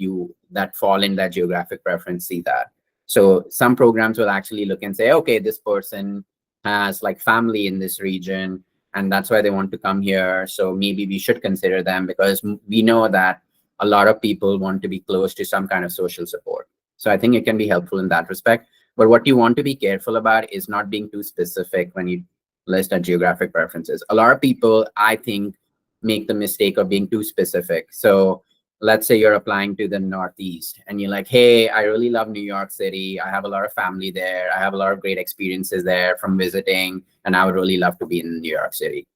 fall in that geographic preference see that. So some programs will actually look and say, okay, this person has like family in this region, and that's why they want to come here. So maybe we should consider them, because we know that a lot of people want to be close to some kind of social support. So I think it can be helpful in that respect. But what you want to be careful about is not being too specific when you list a geographic preferences. A lot of people, I think, make the mistake of being too specific. So let's say you're applying to the Northeast and you're like, hey, I really love New York City. I have a lot of family there. I have a lot of great experiences there from visiting, and I would really love to be in New York City.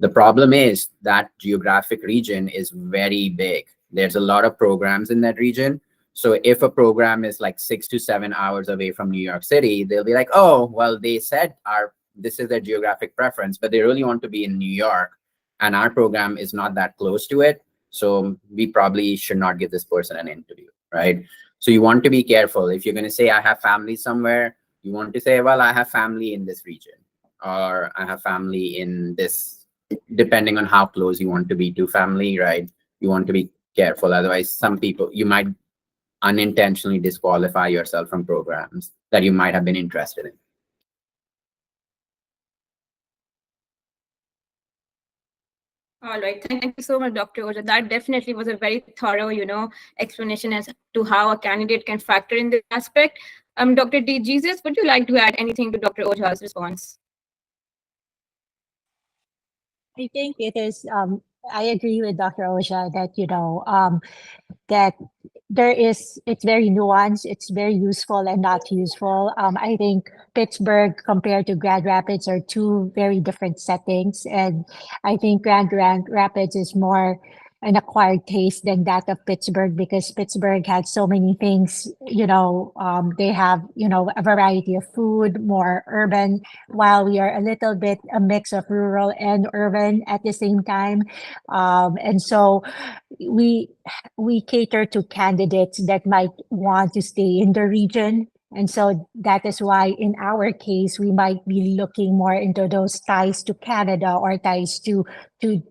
The problem is that geographic region is very big. There's a lot of programs in that region. So if a program is like 6 to 7 hours away from New York City, they'll be like, oh, well, they said this is their geographic preference, but they really want to be in New York, and our program is not that close to it. So we probably should not give this person an interview, right? So you want to be careful. If you're going to say, I have family somewhere, you want to say, well, I have family in this region, or I have family in this, depending on how close you want to be to family, right? You want to be careful. Otherwise, some people, you might unintentionally disqualify yourself from programs that you might have been interested in. All right. Thank you so much, Dr. Oja. That definitely was a very thorough, explanation as to how a candidate can factor in this aspect. Dr. D. Jesus, would you like to add anything to Dr. Oja's response? I think it is, I agree with Dr. Osha that, that it's very nuanced, it's very useful and not useful. I think Pittsburgh compared to Grand Rapids are two very different settings. And I think Grand Rapids is more an acquired taste than that of Pittsburgh, because Pittsburgh had so many things, they have, a variety of food, more urban, while we are a little bit a mix of rural and urban at the same time. And so we cater to candidates that might want to stay in the region. And so that is why in our case, we might be looking more into those ties to Canada, or ties to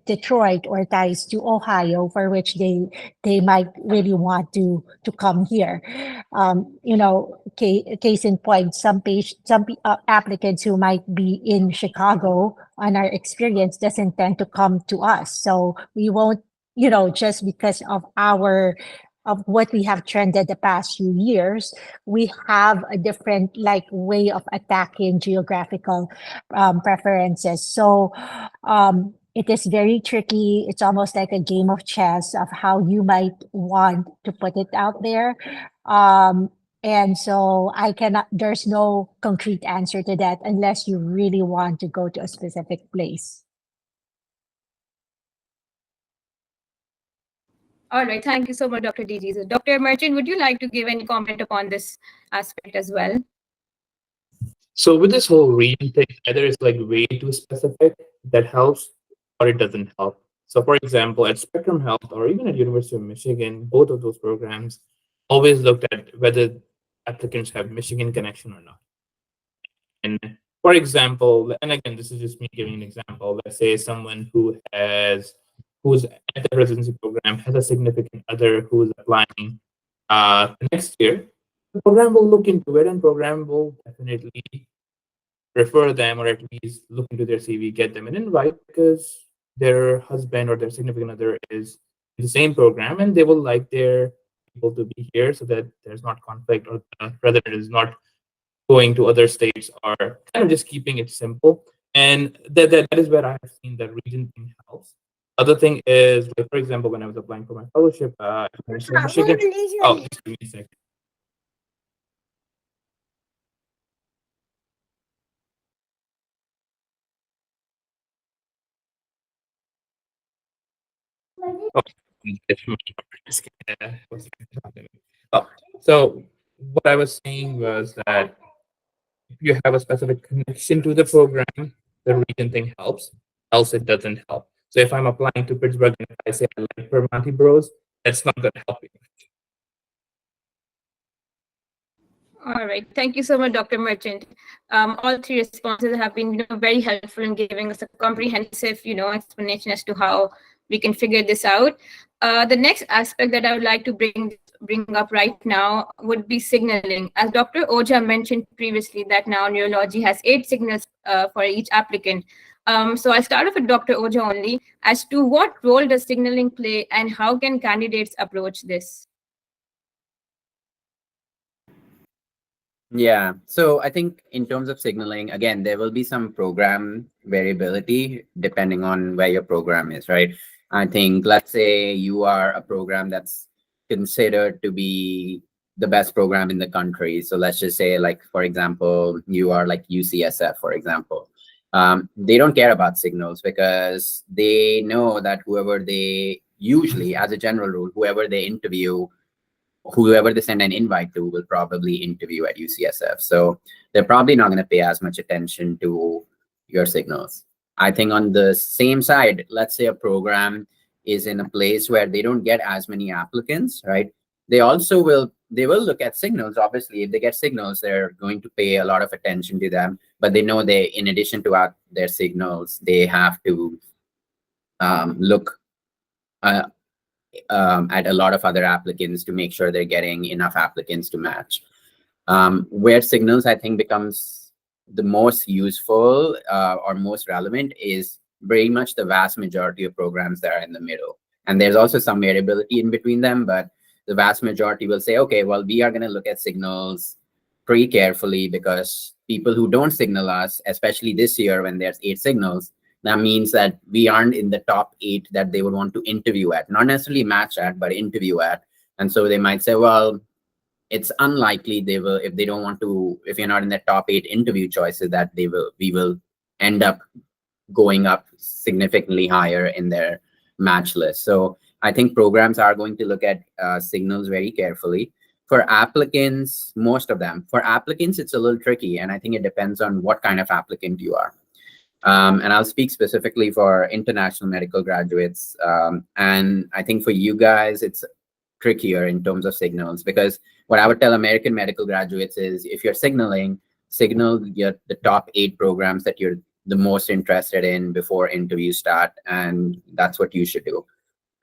Detroit, or ties to Ohio, for which they might really want to come here. Case in point, some applicants who might be in Chicago on our experience doesn't tend to come to us. So we won't, just because of what we have trended the past few years, we have a different way of attacking geographical preferences. So it is very tricky. It's almost like a game of chess of how you might want to put it out there. And so there's no concrete answer to that unless you really want to go to a specific place. All right. Thank you so much, Dr. D. Jesus. Dr. Merchant, would you like to give any comment upon this aspect as well? So with this whole region thing, either it's like way too specific that helps, or it doesn't help. So for example, at Spectrum Health or even at University of Michigan, both of those programs always looked at whether applicants have Michigan connection or not. And for example, and again, this is just me giving an example. Let's say someone who's at the residency program has a significant other who's applying next year. The program will look into it, and program will definitely refer them, or at least look into their CV, get them an invite, because their husband or their significant other is in the same program, and they will like their people to be here, so that there's not conflict, or the president is not going to other states, or kind of just keeping it simple. And that is where I have seen that region thing helps. Other thing is, like, for example, when I was applying for my fellowship at University of Michigan. Oh, just give me a second. Oh, oh, so what I was saying was that if you have a specific connection to the program, the region thing helps. Else, it doesn't help. So if I'm applying to Pittsburgh and if I say I like Vermonti Bros, that's not going to help you. All right. Thank you so much, Dr. Merchant. All three responses have been, very helpful in giving us a comprehensive, explanation as to how we can figure this out. The next aspect that I would like to bring up right now would be signaling. As Dr. Oja mentioned previously, that now neurology has 8 signals for each applicant. So I'll start off with Dr. Oja only. As to what role does signaling play, and how can candidates approach this? Yeah. So I think in terms of signaling, again, there will be some program variability depending on where your program is, right? I think, let's say you are a program that's considered to be the best program in the country. So let's just say, like, for example, you are like UCSF, for example. They don't care about signals because they know that whoever they usually, as a general rule, whoever they send an invite to will probably interview at UCSF. So they're probably not going to pay as much attention to your signals. I think on the same side, let's say a program is in a place where they don't get as many applicants, right? They will look at signals. Obviously, if they get signals, they're going to pay a lot of attention to them. But they know they, in addition to their signals, they have to look uh, at a lot of other applicants to make sure they're getting enough applicants to match. Where signals, I think, becomes the most useful or most relevant is very much the vast majority of programs that are in the middle. And there's also some variability in between them, but the vast majority will say, okay, well, we are going to look at signals pretty carefully because people who don't signal us, especially this year when there's 8 signals, that means that we aren't in the top 8 that they would want to interview at, not necessarily match at, but interview at. And so they might say, well, it's unlikely they will, if they don't want to, if you're not in the top 8 interview choices, that we will end up going up significantly higher in their match list. So I think programs are going to look at signals very carefully. For applicants, for applicants, it's a little tricky. And I think it depends on what kind of applicant you are. And I'll speak specifically for international medical graduates. And I think for you guys, it's trickier in terms of signals, because what I would tell American medical graduates is, if you're signal the top 8 programs that you're the most interested in before interviews start, and that's what you should do.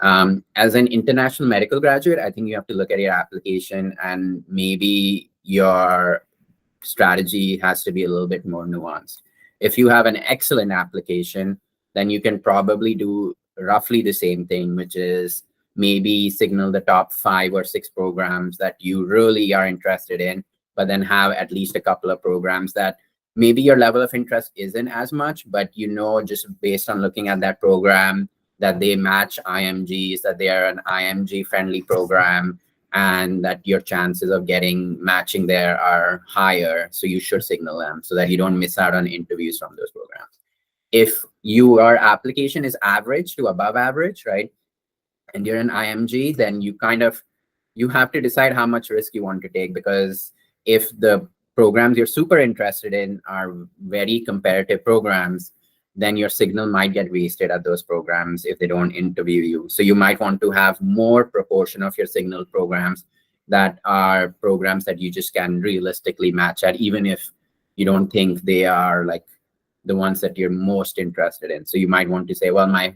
As an international medical graduate, I think you have to look at your application, and maybe your strategy has to be a little bit more nuanced. If you have an excellent application, then you can probably do roughly the same thing, which is maybe signal the top 5 or 6 programs that you really are interested in, but then have at least a couple of programs that maybe your level of interest isn't as much, but just based on looking at that program, that they match IMGs, that they are an IMG friendly program, and that your chances of matching there are higher. So you should signal them so that you don't miss out on interviews from those programs. If your application is average to above average, right, and you're an IMG, then you have to decide how much risk you want to take, because if the programs you're super interested in are very competitive programs, then your signal might get wasted at those programs if they don't interview you. So you might want to have more proportion of your signal programs that are programs that you just can realistically match at, even if you don't think they are like the ones that you're most interested in. So you might want to say, well, my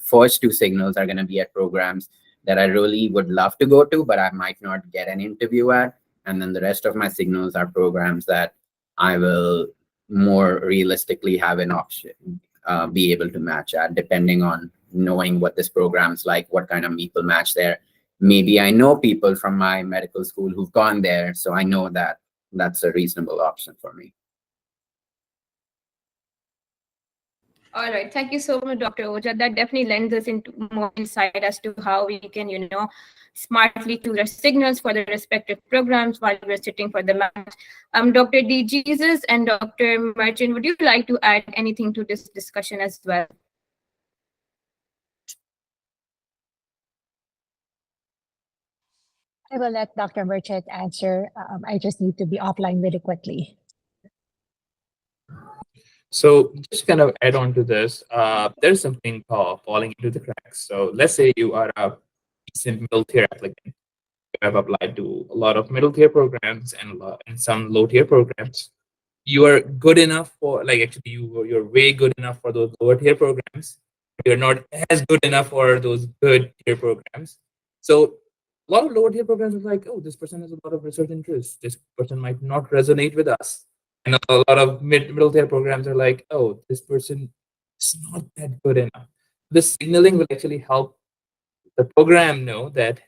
first 2 signals are going to be at programs that I really would love to go to, but I might not get an interview at. And then the rest of my signals are programs that I will more realistically have an option, be able to match at, depending on knowing what this program's like, what kind of people match there. Maybe I know people from my medical school who've gone there, so I know that that's a reasonable option for me. All right. Thank you so much, Dr. Oja. That definitely lends us into more insight as to how we can, smartly choose our signals for the respective programs while we're sitting for the match. Dr. D. Jesus and Dr. Merchant, would you like to add anything to this discussion as well? I will let Dr. Merchant answer. I just need to be offline really quickly. So just kind of add on to this, there's something called falling into the cracks. So let's say you are a decent middle tier applicant. You have applied to a lot of middle tier programs and some low tier programs. You are good enough for, like, actually you're way good enough for those lower tier programs. you're not as good enough for those good tier programs. So a lot of lower tier programs are like, oh, this person has a lot of research interest. This person might not resonate with us. And a lot of middle tier programs are like, oh, this person is not that good enough. This signaling will actually help the program know that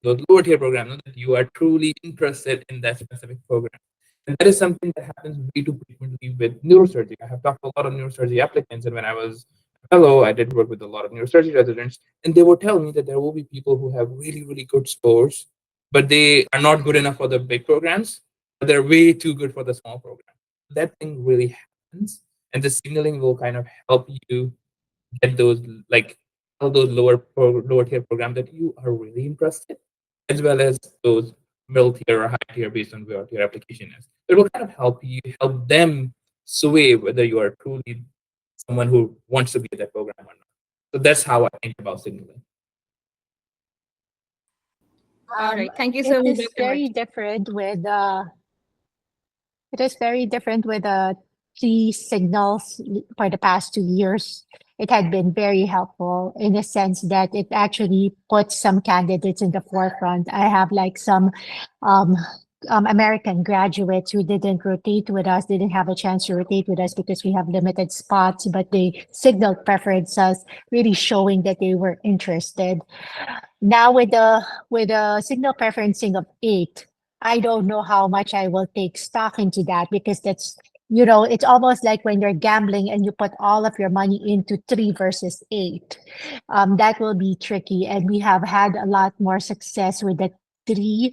those lower tier programs know that you are truly interested in that specific program. And that is something that happens way too frequently with neurosurgery. I have talked to a lot of neurosurgery applicants, and when I was a fellow, I did work with a lot of neurosurgery residents, and they would tell me that there will be people who have really, really good scores, but they are not good enough for the big programs, but they're way too good for the small program. That thing really happens, and the signaling will kind of help you get those like all those lower tier programs that you are really interested, as well as those middle tier or high tier based on where your application is. It will kind of help them sway whether you are truly someone who wants to be at that program or not. So that's how I think about signaling. All right. Thank you It so much, is Dr. very Martin. different with it is very different with three signals for the past 2 years. It had been very helpful in the sense that it actually puts some candidates in the forefront. I have like some um, American graduates who didn't rotate with us, didn't have a chance to rotate with us because we have limited spots, but they signaled preferences, really showing that they were interested. Now with the signal preferencing of 8, I don't know how much I will take stock into that because it's almost like when you're gambling and you put all of your money into 3 versus 8. That will be tricky. And we have had a lot more success with the 3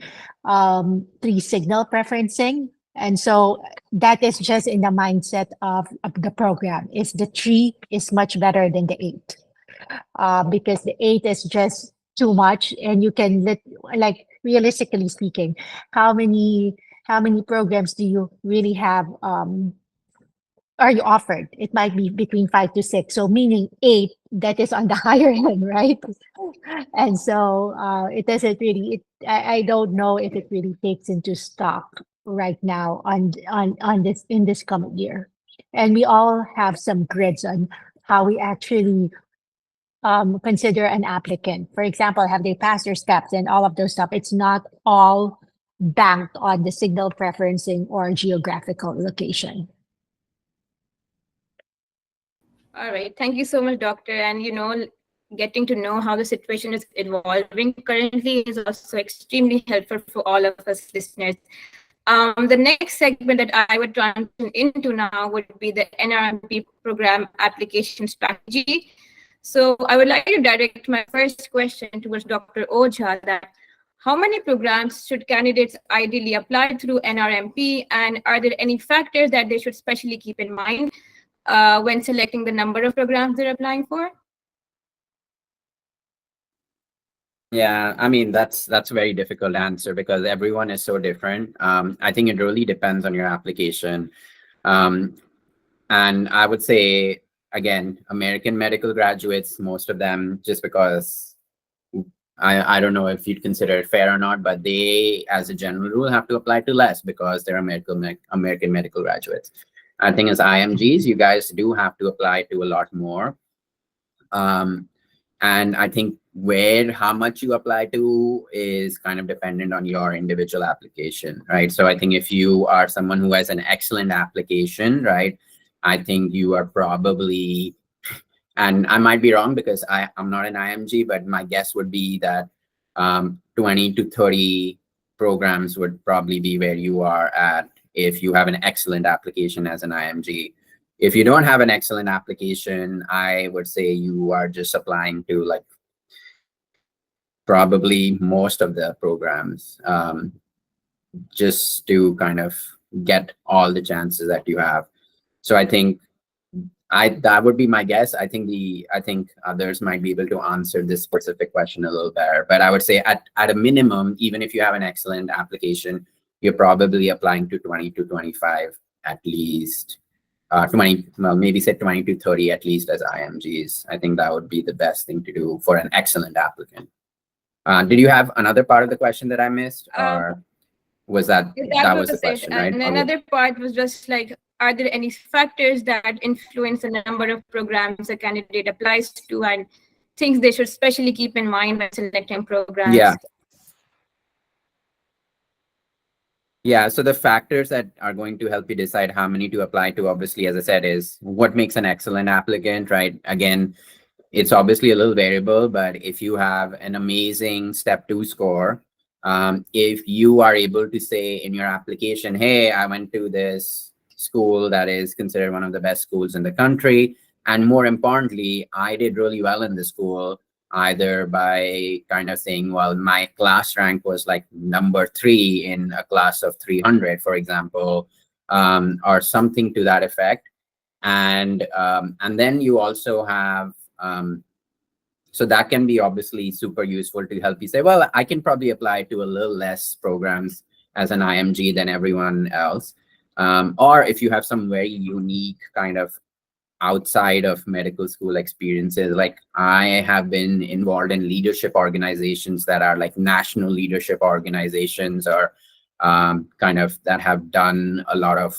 signal preferencing. And so that is just in the mindset of the program. Is the 3 is much better than the 8, because the 8 is just too much, and you can like realistically speaking, how many programs do you really have are you offered? It might be between 5 to 6, so meaning 8 that is on the higher end, right? And so it doesn't really. I don't know if it really takes into stock right now on this in this coming year, and we all have some grids on how we actually consider an applicant. For example, have they passed their steps and all of those stuff? It's not all banked on the signal preferencing or geographical location. All right. Thank you so much, Doctor. And, getting to know how the situation is evolving currently is also extremely helpful for all of us listeners. The next segment that I would transition into now would be the NRMP program application strategy. So I would like to direct my first question towards Dr. Ojha, that how many programs should candidates ideally apply through NRMP, and are there any factors that they should specially keep in mind when selecting the number of programs they're applying for? Yeah, I mean that's a very difficult answer because everyone is so different. I think it really depends on your application. Um, and I would say again, American medical graduates, most of them, just because I don't know if you'd consider it fair or not, but they, as a general rule, have to apply to less because they're American medical graduates. I think as IMGs, you guys do have to apply to a lot more. And I think how much you apply to is kind of dependent on your individual application, right? So I think if you are someone who has an excellent application, right, I think you are probably, and I might be wrong because I'm not an IMG, but my guess would be that 20 to 30 programs would probably be where you are at if you have an excellent application as an IMG. If you don't have an excellent application, I would say you are just applying to like probably most of the programs, just to kind of get all the chances that you have. So I think that would be my guess. I think others might be able to answer this specific question a little better. But I would say at a minimum, even if you have an excellent application, you're probably applying to 20 to 25 at least. 20, well, maybe say 20 to 30 at least as IMGs. I think that would be the best thing to do for an excellent applicant. Did you have another part of the question that I missed, or was that was the it. question, right? And another part was just like, are there any factors that influence the number of programs a candidate applies to, and things they should especially keep in mind when selecting programs? Yeah. Yeah, so the factors that are going to help you decide how many to apply to, obviously, as I said, is what makes an excellent applicant, right? Again, it's obviously a little variable, but if you have an amazing step two score, if you are able to say in your application, hey, I went to this school that is considered one of the best schools in the country, and more importantly, I did really well in the school, either by kind of saying, well, my class rank was like number 3 in a class of 300, for example, or something to that effect. And then you also have so that can be obviously super useful to help you say, well, I can probably apply to a little less programs as an IMG than everyone else. Or if you have some very unique kind of outside of medical school experiences, like I have been involved in leadership organizations that are like national leadership organizations, or kind of that have done a lot of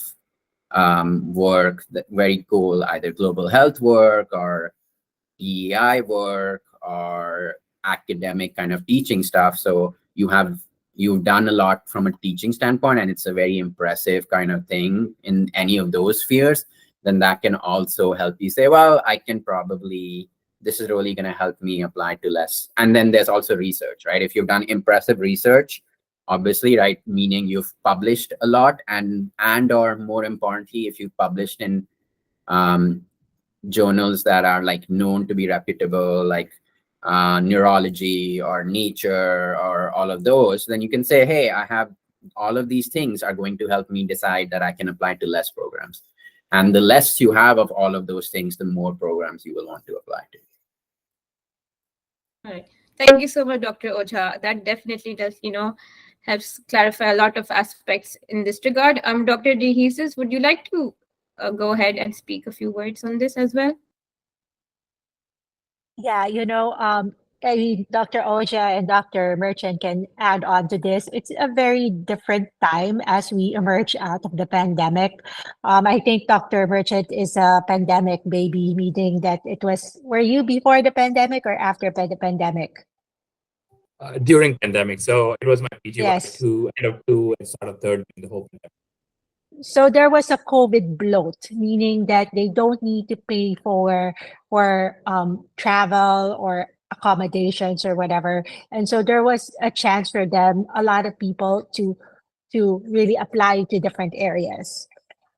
work, that very cool, either global health work or DEI work or academic kind of teaching stuff. So you've done a lot from a teaching standpoint, and it's a very impressive kind of thing in any of those spheres. Then that can also help you say, well, I can probably, this is really going to help me apply to less. And then there's also research, right? If you've done impressive research, obviously, right, meaning you've published a lot, and or more importantly, if you've published in um, journals that are like known to be reputable, like neurology or nature or all of those, then you can say, hey, I have all of these things are going to help me decide that I can apply to less programs. And the less you have of all of those things, the more programs you will want to apply to. All right. Thank you so much, Dr. Oja. That definitely does, helps clarify a lot of aspects in this regard. Dr. De Jesus, would you like to go ahead and speak a few words on this as well? Yeah, I mean, Dr. Oja and Dr. Merchant can add on to this. It's a very different time as we emerge out of the pandemic. I think Dr. Merchant is a pandemic baby, meaning that were you before the pandemic or after the pandemic? During pandemic. So it was my PGY Yes. to end of 2 and start of 3rd in the whole pandemic. So there was a COVID bloat, meaning that they don't need to pay for travel or accommodations or whatever. And so there was a chance for them, a lot of people to really apply to different areas.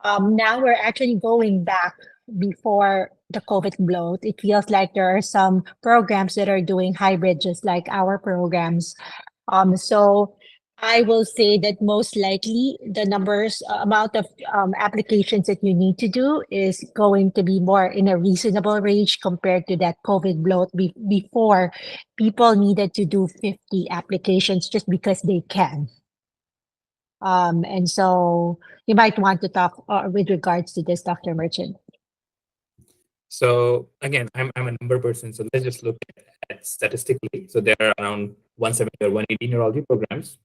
Now we're actually going back before the COVID bloat. It feels like there are some programs that are doing hybrid, just like our programs. So I will say that most likely the amount of applications that you need to do is going to be more in a reasonable range compared to that COVID bloat before people needed to do 50 applications just because they can. And so you might want to talk with regards to this, Dr. Merchant. So again, I'm a number person. So let's just look at statistically. So there are around 170 or 180 neurology programs.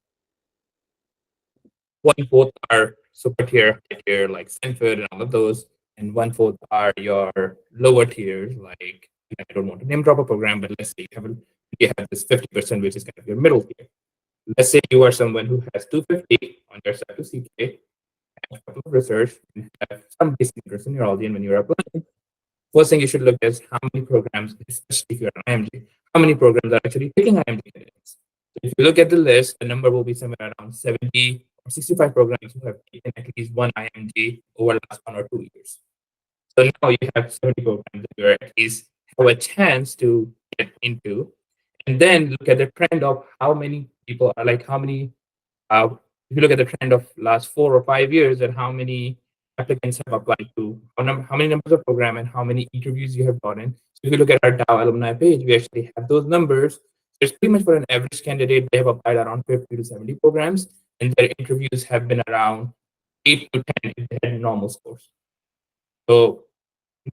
1/4 are super tier, high tier like Stanford and all of those, and 1/4 are your lower tiers. Like, I don't want to name drop a program, but let's say you have this 50%, which is kind of your middle tier. Let's say you are someone who has 250 on your step to CK, have a couple of research, and have some basic interest in neurology, and when you're applying, first thing you should look at is how many programs, especially if you're an IMG, how many programs are actually taking IMG candidates. So if you look at the list, the number will be somewhere around 70 or 65 programs who have taken at least one IMG over the last 1 or 2 years. So now you have 70 programs that you at least have a chance to get into. And then look at the trend of how many people are like, if you look at the trend of last 4 or 5 years and how many applicants have applied to, how many numbers of program and how many interviews you have gotten. So if you look at our Dow alumni page, we actually have those numbers. It's pretty much for an average candidate, they have applied around 50 to 70 programs, and their interviews have been around 8 to 10 if they had normal scores. So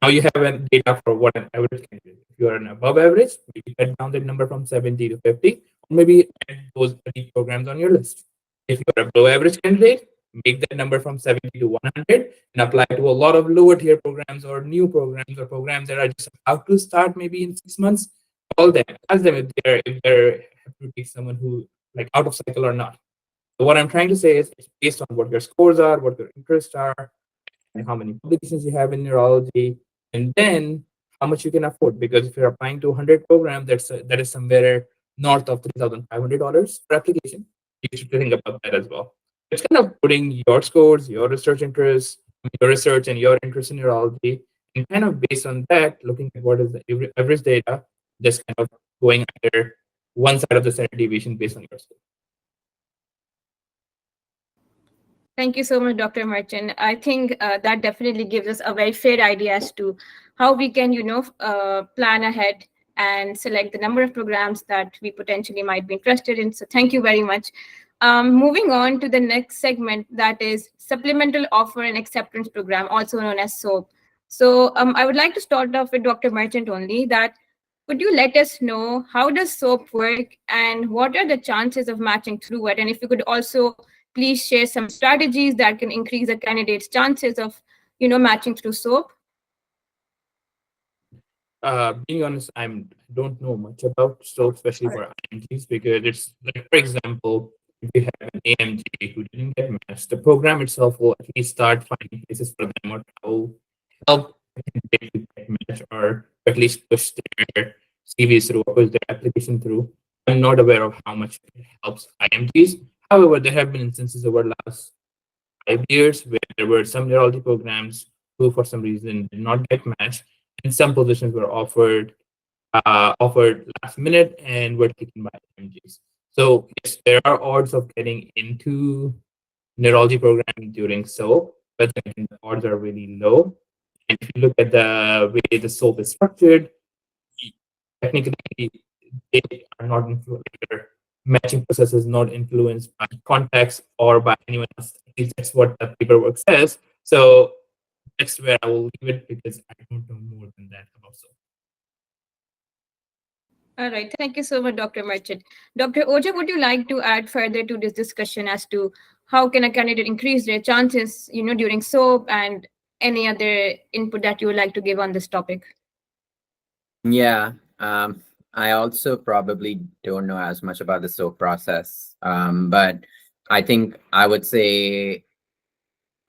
now you have a data for what an average candidate. If you are an above average, maybe cut down that number from 70 to 50, or maybe add those 30 programs on your list. If you are a below average candidate, make that number from 70 to 100 and apply to a lot of lower tier programs or new programs or programs that are just about to start maybe in 6 months. Call them, ask them if they're have to take someone who like out of cycle or not. So what I'm trying to say is it's based on what your scores are, what your interests are, and how many publications you have in neurology, and then how much you can afford. Because if you're applying to 100 programs, that is somewhere north of $3,500 per application. You should think about that as well. It's kind of putting your scores, your research interests, your research, and your interest in neurology, and kind of based on that, looking at what is the average data, just kind of going either one side of the standard deviation based on your score. Thank you so much, Dr. Merchant. I think that definitely gives us a very fair idea as to how we can, plan ahead and select the number of programs that we potentially might be interested in. So thank you very much. Moving on to the next segment, that is Supplemental Offer and Acceptance Program, also known as SOAP. So I would like to start off with Dr. Merchant only. That could you let us know how does SOAP work and what are the chances of matching through it? And if you could also please share some strategies that can increase a candidate's chances of, matching through SOAP. Being honest, don't know much about SOAP, especially for IMGs, because it's like, for example, if you have an AMG who didn't get matched, the program itself will at least start finding places for them or how help them to get matched or at least push their CVs through or push their application through. I'm not aware of how much it helps IMGs. However, there have been instances over the last 5 years where there were some neurology programs who, for some reason, did not get matched, and some positions were offered last minute and were taken by MGs. So yes, there are odds of getting into neurology program during SOAP, but again, the odds are really low. And if you look at the way the SOAP is structured, technically they are not influenced. Their matching process is not influenced by context or by anyone else. At least that's what the paperwork says. So that's where I will leave it because I don't know more than that about SOAP. All right. Thank you so much, Dr. Merchant. Dr. Oja, would you like to add further to this discussion as to how can a candidate increase their chances, during SOAP, and any other input that you would like to give on this topic? Yeah. I also probably don't know as much about the SOAP process. But I think I would say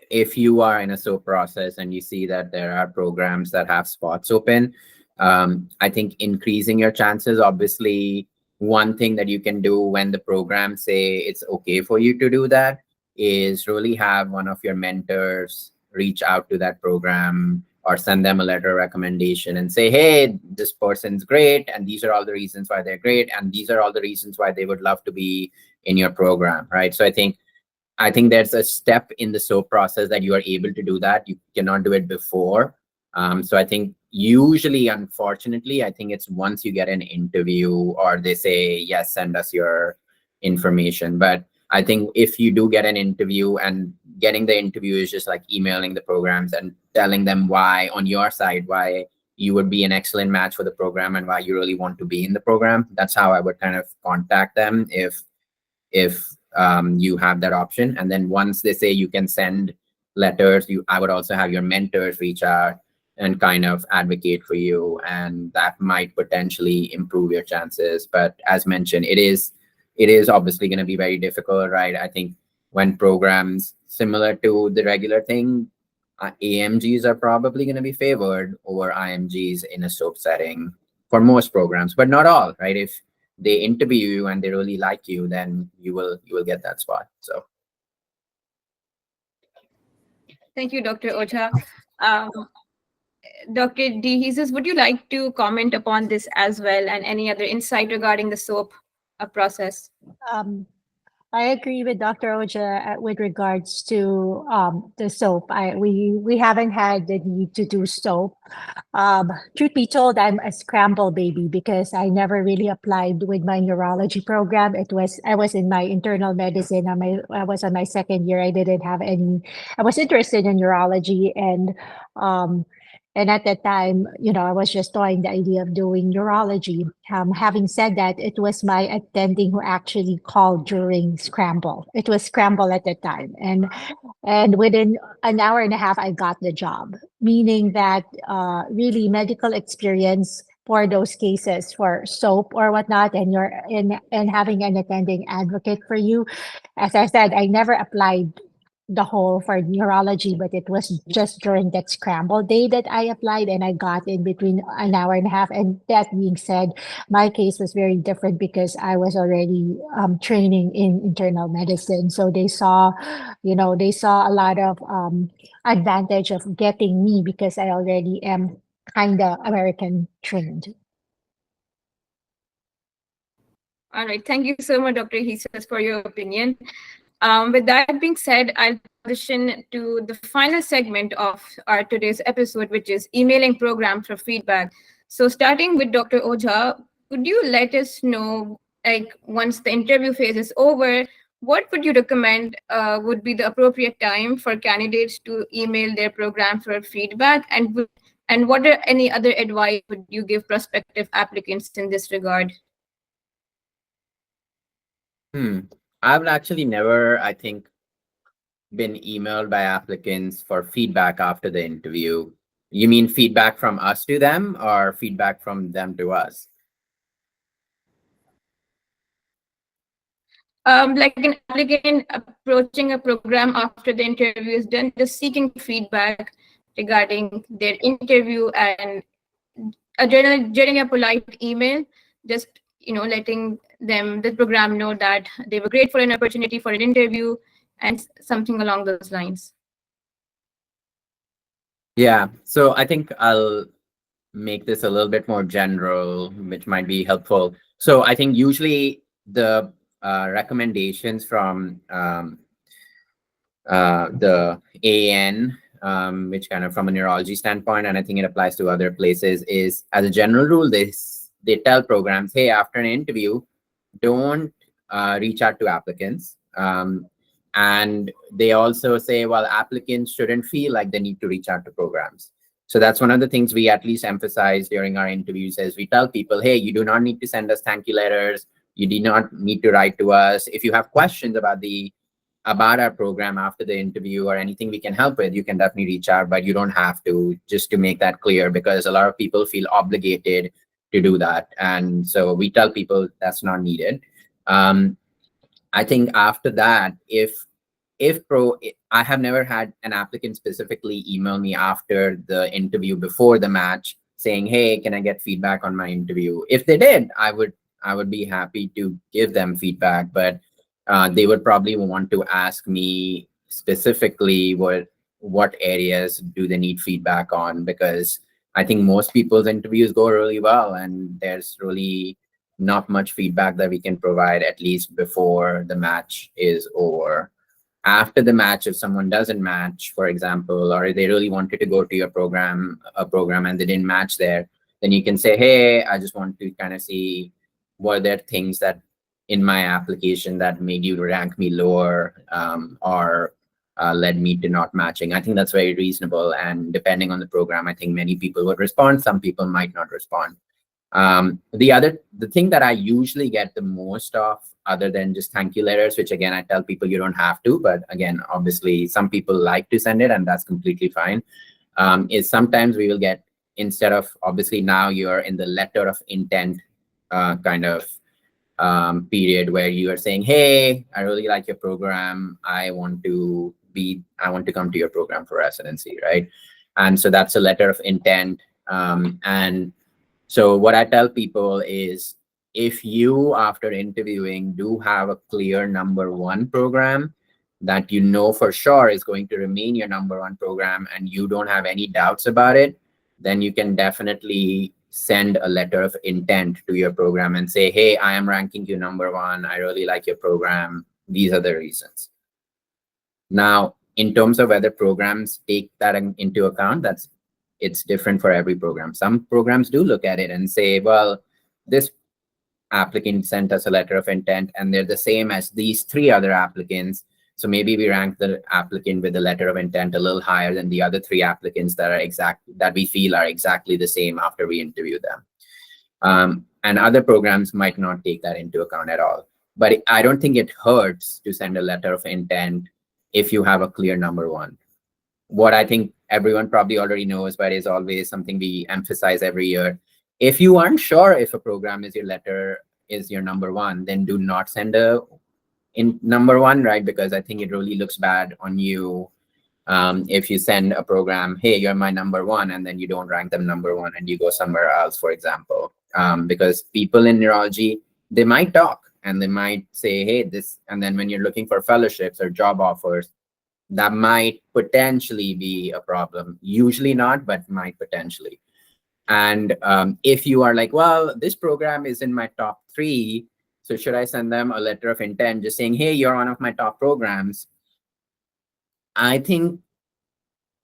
if you are in a SOAP process and you see that there are programs that have spots open, I think increasing your chances, obviously, one thing that you can do when the program say it's okay for you to do that is really have one of your mentors reach out to that program or send them a letter of recommendation and say, hey, this person's great, and these are all the reasons why they're great, and these are all the reasons why they would love to be in your program, right? So I think there's a step in the SOAP process that you are able to do that. You cannot do it before. So I think usually, unfortunately, I think it's once you get an interview or they say, yes, send us your information. But I think if you do get an interview and getting the interview is just like emailing the programs and telling them why on your side, why you would be an excellent match for the program and why you really want to be in the program. That's how I would kind of contact them if you have that option. And then once they say you can send letters, I would also have your mentors reach out and kind of advocate for you, and that might potentially improve your chances. But as mentioned, it is obviously going to be very difficult, right? I think when programs similar to the regular thing, AMGs are probably going to be favored over IMGs in a SOAP setting for most programs, but not all, right? If they interview you and they really like you, then you will get that spot. So Thank you, Dr. Oja. Dr. D. Jesus, would you like to comment upon this as well and any other insight regarding the SOAP process? Um, I agree with Dr. Oja with regards to the soap. We haven't had the need to do soap. Truth be told, I'm a scramble baby because I never really applied with my neurology program. I was in my internal medicine. I was on my second year. I didn't have any. I was interested in neurology, and And at that time, I was just toying the idea of doing neurology. Having said that, it was my attending who actually called during scramble. It was scramble at that time, and within an hour and a half, I got the job. Meaning that really medical experience for those cases for soap or whatnot, and you're in and having an attending advocate for you. As I said, I never applied the whole for neurology, but it was just during that scramble day that I applied and I got in between an hour and a half. And that being said, my case was very different because I was already training in internal medicine. So they saw a lot of advantage of getting me because I already am kind of American trained. All right. Thank you so much, Dr. Jesus, for your opinion. With that being said, I'll transition to the final segment of our today's episode, which is emailing programs for feedback. So, starting with Dr. Ojha, could you let us know, like, once the interview phase is over, what would you recommend would be the appropriate time for candidates to email their program for feedback, and what are any other advice would you give prospective applicants in this regard? I've actually never, I think, been emailed by applicants for feedback after the interview. You mean feedback from us to them or feedback from them to us? Like an applicant approaching a program after the interview is done, just seeking feedback regarding their interview and during a polite email, just letting them the program know that they were grateful for an opportunity for an interview and something along those lines. Yeah, so I think I'll make this a little bit more general, which might be helpful. So I think usually the recommendations from the AN, which kind of from a neurology standpoint, and I think it applies to other places, is as a general rule, they tell programs, hey, after an interview, don't reach out to applicants. And they also say, well, applicants shouldn't feel like they need to reach out to programs. So that's one of the things we at least emphasize during our interviews is we tell people, hey, you do not need to send us thank you letters. You do not need to write to us. If you have questions about our program after the interview or anything we can help with, you can definitely reach out, but you don't have to, just to make that clear, because a lot of people feel obligated to do that. And so we tell people that's not needed. I think after that, I have never had an applicant specifically email me after the interview before the match saying, hey, can I get feedback on my interview? If they did, I would be happy to give them feedback, but they would probably want to ask me specifically what areas do they need feedback on, because I think most people's interviews go really well and there's really not much feedback that we can provide, at least before the match is over. After the match, if someone doesn't match, for example, or they really wanted to go to a program and they didn't match there, then you can say, hey, I just want to kind of see what there things that in my application that made you rank me lower or led me to not matching. I think that's very reasonable. And depending on the program, I think many people would respond. Some people might not respond. The thing that I usually get the most of, other than just thank you letters, which again, I tell people you don't have to, but again, obviously some people like to send it and that's completely fine, is sometimes we will get, instead of, obviously now you're in the letter of intent kind of period where you are saying, hey, I really like your program. I want to come to your program for residency, right? And so that's a letter of intent. And so what I tell people is, if you, after interviewing, do have a clear number one program that you know for sure is going to remain your number one program and you don't have any doubts about it, then you can definitely send a letter of intent to your program and say, hey, I am ranking you number one. I really like your program. These are the reasons. Now, in terms of whether programs take that into account, it's different for every program. Some programs do look at it and say, well, this applicant sent us a letter of intent and they're the same as these three other applicants. So maybe we rank the applicant with the letter of intent a little higher than the other three applicants that we feel are exactly the same after we interview them. And other programs might not take that into account at all. But I don't think it hurts to send a letter of intent if you have a clear number one. What I think everyone probably already knows, but is always something we emphasize every year. If you aren't sure if a program is your number one, then do not send a in number one, right? Because I think it really looks bad on you if you send a program, hey, you're my number one, and then you don't rank them number one and you go somewhere else, for example. Because people in neurology, they might talk and they might say, hey, this, and then when you're looking for fellowships or job offers, that might potentially be a problem. Usually not, but might potentially. And if you are like, well, this program is in my top three, so should I send them a letter of intent just saying, hey, you're one of my top programs? I think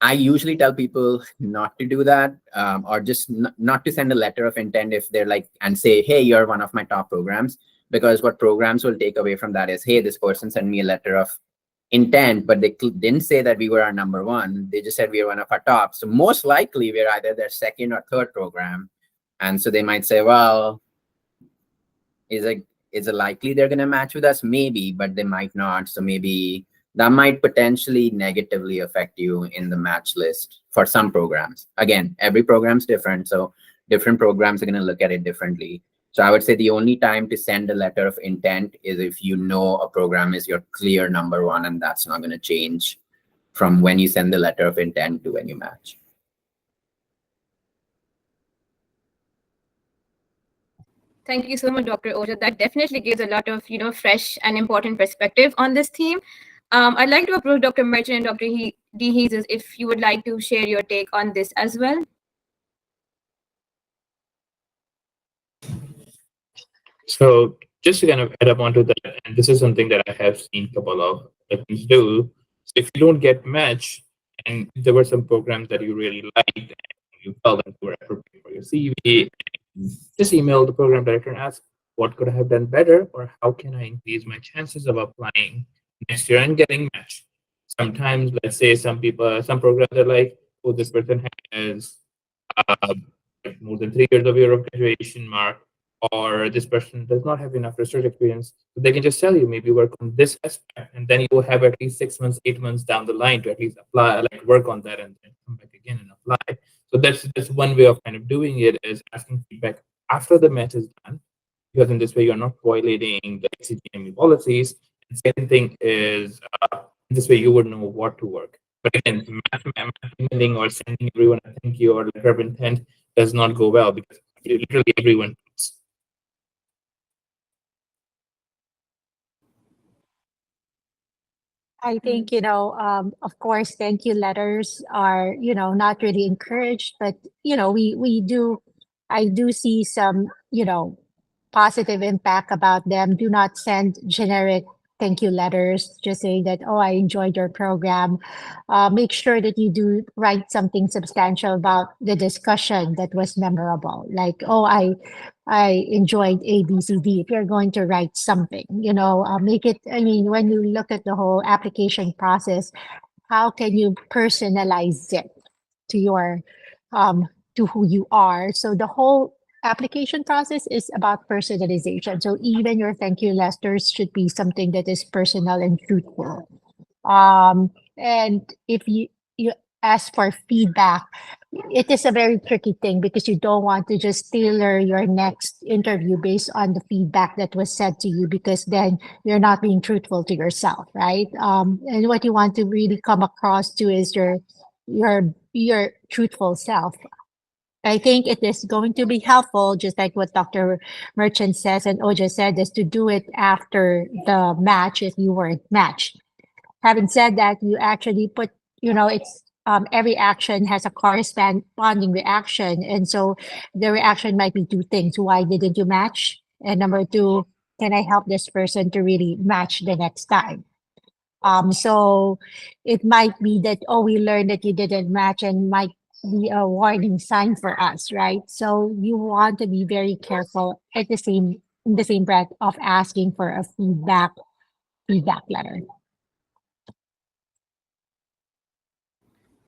I usually tell people not to do that, or just not to send a letter of intent if they're like, and say, hey, you're one of my top programs, because what programs will take away from that is, hey, this person sent me a letter of intent, but they didn't say that we were our number one. They just said we were one of our top. So most likely we're either their second or third program. And so they might say, well, is it likely they're going to match with us? Maybe, but they might not. So maybe that might potentially negatively affect you in the match list for some programs. Again, every program's different. So different programs are going to look at it differently. So I would say the only time to send a letter of intent is if you know a program is your clear number one, and that's not going to change from when you send the letter of intent to when you match. Thank you so much, Dr. Oja. That definitely gives a lot of fresh and important perspective on this theme. I'd like to approach Dr. Merchant and Dr. Dehees if you would like to share your take on this as well. So just to kind of add up onto that, and this is something that I have seen a couple of things do. So if you don't get match, and there were some programs that you really liked, and you felt that were appropriate for your CV, just email the program director and ask, what could I have done better, or how can I increase my chances of applying next year and getting matched? Sometimes, let's say some programs are like, oh, this person has uh, more than 3 years of year of graduation mark, or this person does not have enough research experience. So they can just tell you, maybe work on this aspect, and then you will have at least 6 months, 8 months down the line to at least apply, like work on that, and then come back again and apply. So that's one way of kind of doing it, is asking feedback after the match is done, because in this way you're not violating the CGME policies. And second thing is, this way you would know what to work. But again, emailing or sending everyone a thank you or letter of intent does not go well, because literally everyone knows. I think, of course, thank you letters are, not really encouraged, but, I do see some, positive impact about them. Do not send generic thank you letters, just saying that, oh, I enjoyed your program. Make sure that you do write something substantial about the discussion that was memorable. Like, oh, I enjoyed A, B, C, D. If you're going to write something, make it, I mean, when you look at the whole application process, how can you personalize it to your, to who you are? So the whole application process is about personalization. So even your thank you letters should be something that is personal and truthful. And if you ask for feedback, it is a very tricky thing because you don't want to just tailor your next interview based on the feedback that was said to you, because then you're not being truthful to yourself, right? And what you want to really come across to is your truthful self. I think it is going to be helpful, just like what Dr. Merchant says and Oja said, is to do it after the match if you weren't matched. Having said that, you actually put, it's every action has a corresponding reaction. And so the reaction might be two things. Why didn't you match? And number two, can I help this person to really match the next time? So it might be that, oh, we learned that you didn't match, and might be a warning sign for us, right? So you want to be very careful at in the same breath of asking for a feedback letter.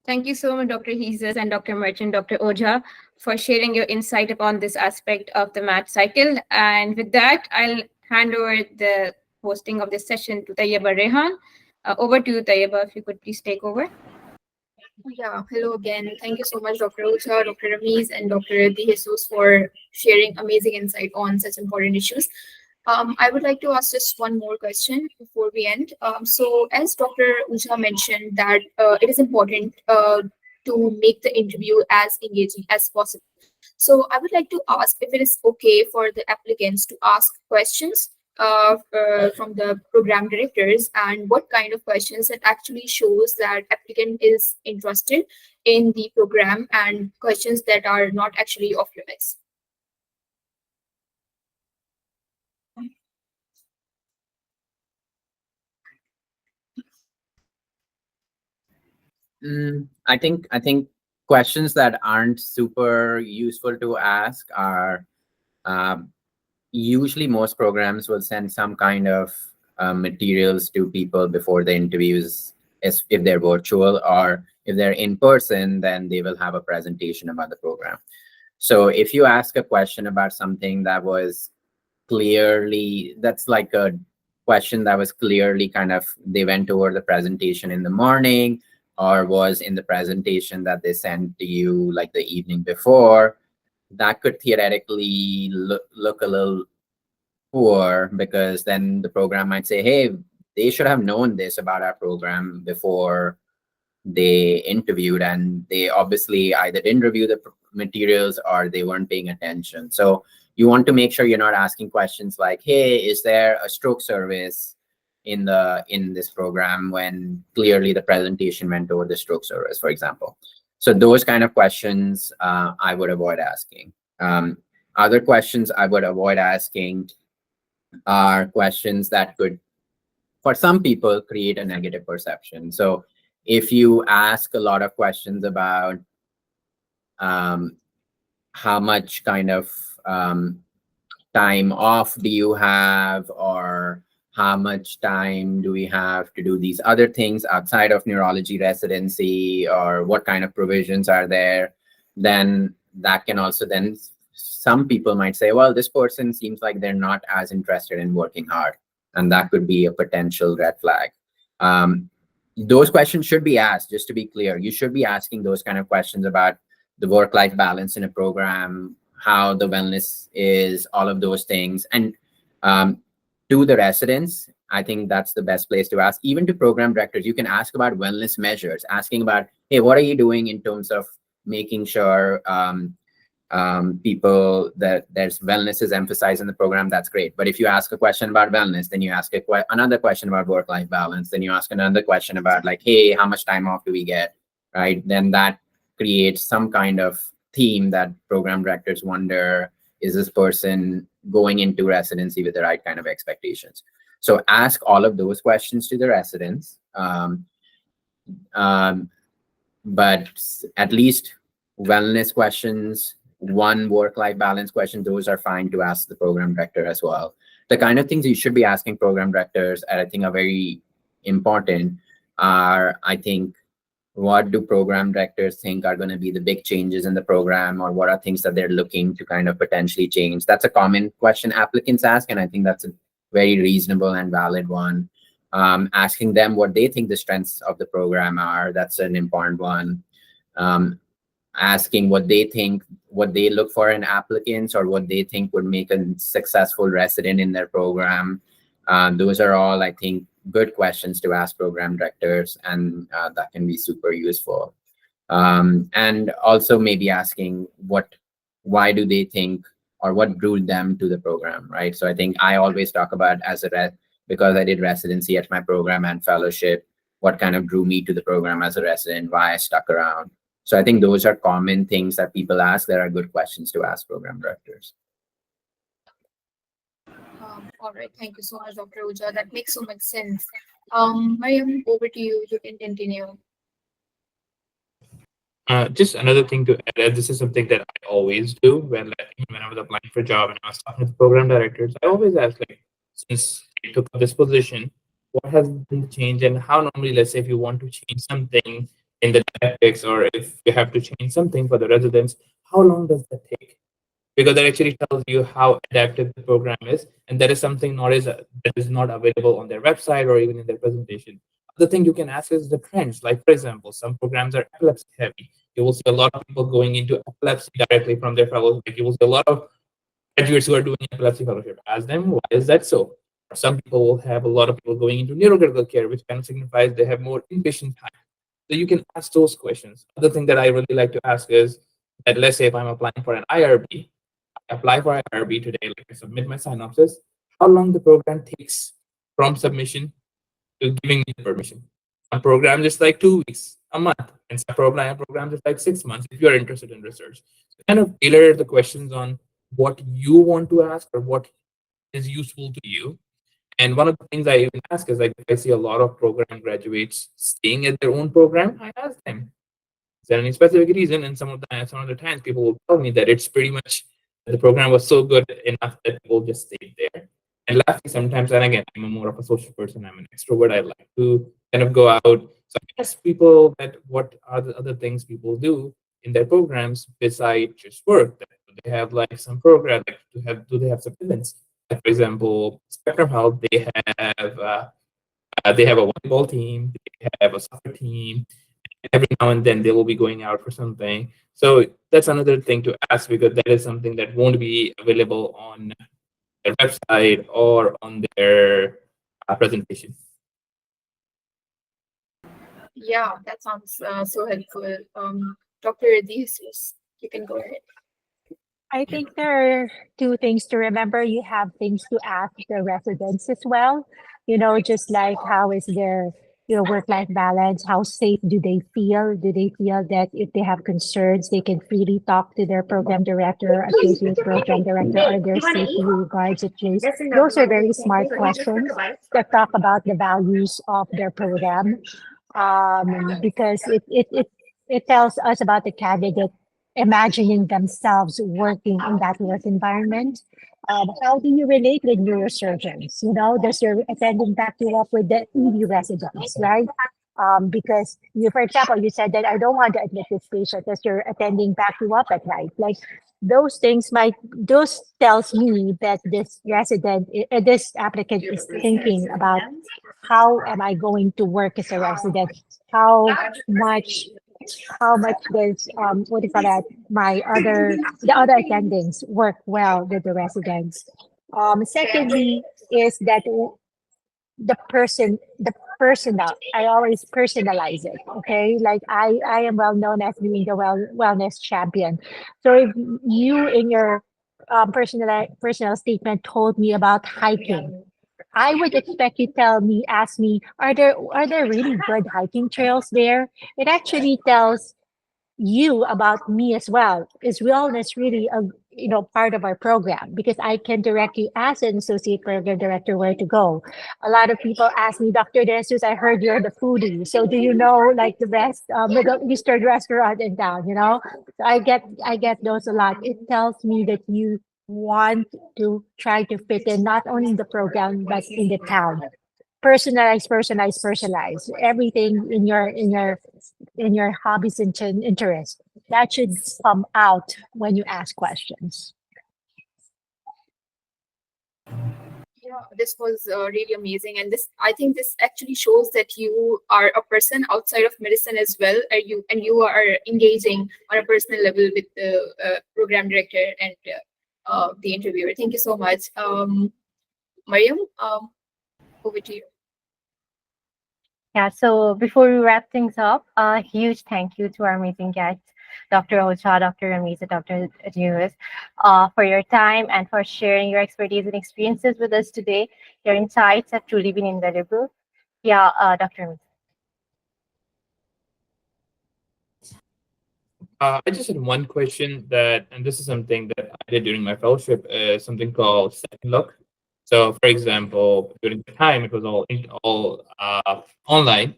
Thank you so much, Dr. Heeses and Dr. Merchant, Dr. Ojha, for sharing your insight upon this aspect of the match cycle. And with that, I'll hand over the hosting of this session to Tayyaba Rehan. Over to you, Tayyaba, if you could please take over. Yeah, hello again. Thank you so much, Dr. Ucha, Dr. Ramiz, and Dr. De Jesus for sharing amazing insight on such important issues. I would like to ask just one more question before we end. So, as Dr. Ucha mentioned, that it is important to make the interview as engaging as possible. So, I would like to ask if it is okay for the applicants to ask questions from the program directors, and what kind of questions that actually shows that applicant is interested in the program, and questions that are not actually off limits. I think questions that aren't super useful to ask are um, usually most programs will send some kind of materials to people before the interviews, if they're virtual, or if they're in person, then they will have a presentation about the program. So if you ask a question about something that was clearly, that's like a question that was clearly kind of, they went over the presentation in the morning, or was in the presentation that they sent to you like the evening before, that could theoretically look a little poor, because then the program might say, hey, they should have known this about our program before they interviewed, and they obviously either didn't review the materials or they weren't paying attention. So you want to make sure you're not asking questions like, hey, is there a stroke service in this program, when clearly the presentation went over the stroke service, for example. So those kind of questions I would avoid asking. Other questions I would avoid asking are questions that could, for some people, create a negative perception. So if you ask a lot of questions about um, how much kind of time off do you have, or how much time do we have to do these other things outside of neurology residency, or what kind of provisions are there, then that can also, then some people might say, well, this person seems like they're not as interested in working hard, and that could be a potential red flag. Those questions should be asked. Just to be clear, you should be asking those kind of questions about the work-life balance in a program, how the wellness is, all of those things. And to the residents, I think that's the best place to ask. Even to program directors, you can ask about wellness measures, asking about, hey, what are you doing in terms of making sure people that there's wellness is emphasized in the program? That's great. But if you ask a question about wellness, then you ask another question about work-life balance, then you ask another question about like, hey, how much time off do we get, right? Then that creates some kind of theme that program directors wonder, is this person going into residency with the right kind of expectations? So ask all of those questions to the residents. But at least wellness questions, one work-life balance question, those are fine to ask the program director as well. The kind of things you should be asking program directors, and I think are very important, are, I think, what do program directors think are going to be the big changes in the program, or what are things that they're looking to kind of potentially change? That's a common question applicants ask, and I think that's a very reasonable and valid one. Asking them what they think the strengths of the program are, that's an important one. Asking what they think, what they look for in applicants, or what they think would make a successful resident in their program. Those are all, I think, good questions to ask program directors, and that can be super useful. And also maybe asking why do they think, or what drew them to the program, right? So I think I always talk about, because I did residency at my program and fellowship, what kind of drew me to the program as a resident, why I stuck around. So I think those are common things that people ask that are good questions to ask program directors. All right, thank you so much, Dr. Uja. That makes so much sense. Mariam, over to you. You can continue. Just another thing to add, this is something that I always do when I was applying for a job and I was talking to program directors. I always ask, like, since you took up this position, what has been changed, and how normally, let's say, if you want to change something in the tactics, or if you have to change something for the residents, how long does that take? Because that actually tells you how adaptive the program is, and that is something that is not available on their website or even in their presentation. The thing you can ask is the trends. Like, for example, some programs are epilepsy heavy. You will see a lot of people going into epilepsy directly from their fellows. Like, you will see a lot of graduates who are doing epilepsy fellowship. Ask them, why is that so? Some people will have a lot of people going into neurocritical care, which kind of signifies they have more inpatient time. So you can ask those questions. Other thing that I really like to ask is that, let's say if I'm applying for an IRB, apply for IRB today, like I submit my synopsis, how long the program takes from submission to giving me the permission. Some programs is like 2 weeks, a month, and some programs is like 6 months if you're interested in research. So kind of tailor the questions on what you want to ask or what is useful to you. And one of the things I even ask is, like, if I see a lot of program graduates staying at their own program, I ask them, is there any specific reason? And some of the times people will tell me that it's pretty much the program was so good enough that people just stayed there. And lastly, sometimes, and again, I'm a more of a social person, I'm an extrovert, I like to kind of go out. So I ask people that what are the other things people do in their programs besides just work. That do they have like some program, like do they have some events? Like, for example, Spectrum Health, they have a volleyball team, they have a soccer team, every now and then they will be going out for something. So that's another thing to ask, because that is something that won't be available on their website or on their presentation. Yeah, that sounds so helpful. Dr. Jesus, you can go ahead. I think there are two things to remember. You have things to ask the residents as well. Just like how is their work-life balance? How safe do they feel? Do they feel that if they have concerns, they can freely talk to their program director, associate program director, or their safety regards at least? Those are very smart questions that talk about the values of their program. Because it tells us about the candidate imagining themselves working in that work environment. How do you relate with neurosurgeons? Does your attending back you up with the ED residents, right? Because for example, you said that I don't want to admit this patient. Does your attending back you up at night? Like those tells me that this applicant is thinking about how am I going to work as a resident? How much how much does what do you call that the other attendings work well with the residents. Secondly is that the personal, I always personalize it. Okay, like I am well known as being the wellness champion. So if you in your personal statement told me about hiking, I would expect you ask me, are there really good hiking trails there? It actually tells you about me as well. Is wellness really a part of our program? Because I can directly ask an associate program director where to go. A lot of people ask me, Dr. Jesus, I heard you're the foodie. So do you know like the best Middle Eastern restaurant in town? So I get those a lot. It tells me that you want to try to fit in not only in the program but in the town. Personalize everything in your hobbies and interests. That should come out when you ask questions. Yeah, this was really amazing, and this I think this actually shows that you are a person outside of medicine as well. You are engaging on a personal level with the program director and the interviewer. Thank you so much, Mariam. Over to you. Yeah, so before we wrap things up, a huge thank you to our amazing guests, Dr. Ocha, Dr. Ramisa, Dr. Jewis, for your time and for sharing your expertise and experiences with us today. Your insights have truly been invaluable. Yeah, Dr. Ramisa. I just had one question and this is something that I did during my fellowship, something called Second Look. So, for example, during the time it was all online.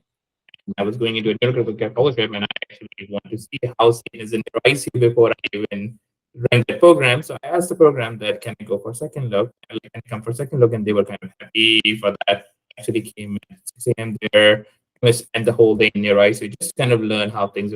I was going into a neurological care fellowship, and I actually wanted to see how sane is in the ICU before I even ran the program. So I asked the program that can I go for second look? Can I come for second look? And they were kind of happy for that. Actually came at 6 a.m. there, spend the whole day in your eyes. So you just kind of learn how things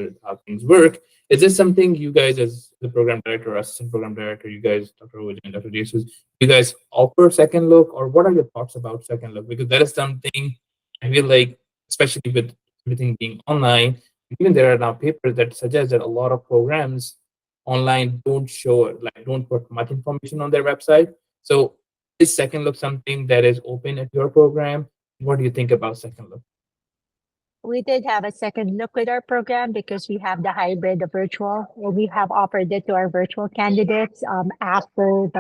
work. Is this something you guys, as the program director or assistant program director, you guys, Dr. Ojan and Dr. Jesus, you guys offer second look, or what are your thoughts about second look? Because that is something I feel like, especially with everything being online, even there are now papers that suggest that a lot of programs online don't show, like, don't put much information on their website. So is second look something that is open at your program? What do you think about second look? We did have a second look with our program because we have the hybrid, the virtual, and we have offered it to our virtual candidates after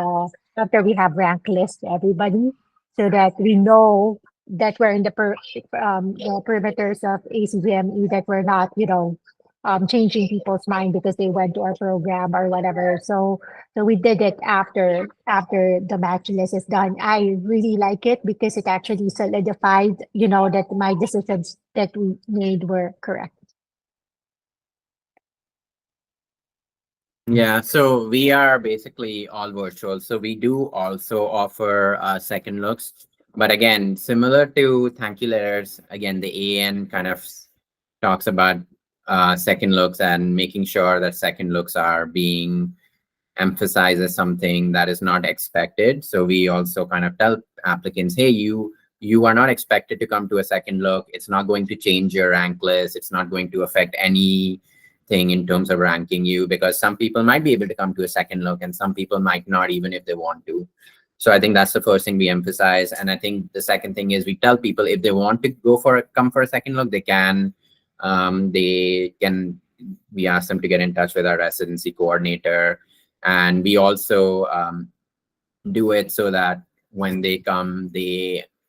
we have rank list to everybody, so that we know that we're in the perimeters of ACGME, that we're not, changing people's mind because they went to our program or whatever. So we did it after the match list is done. I really like it because it actually solidified, that my decisions that we made were correct. Yeah, so we are basically all virtual. So we do also offer second looks. But again, similar to thank you letters, again, the AN kind of talks about second looks and making sure that second looks are being emphasized as something that is not expected. So we also kind of tell applicants, hey, you are not expected to come to a second look. It's not going to change your rank list. It's not going to affect anything in terms of ranking you, because some people might be able to come to a second look and some people might not, even if they want to. So I think that's the first thing we emphasize. And I think the second thing is we tell people if they want to come for a second look, they can. We ask them to get in touch with our residency coordinator. And we also do it so that when they come,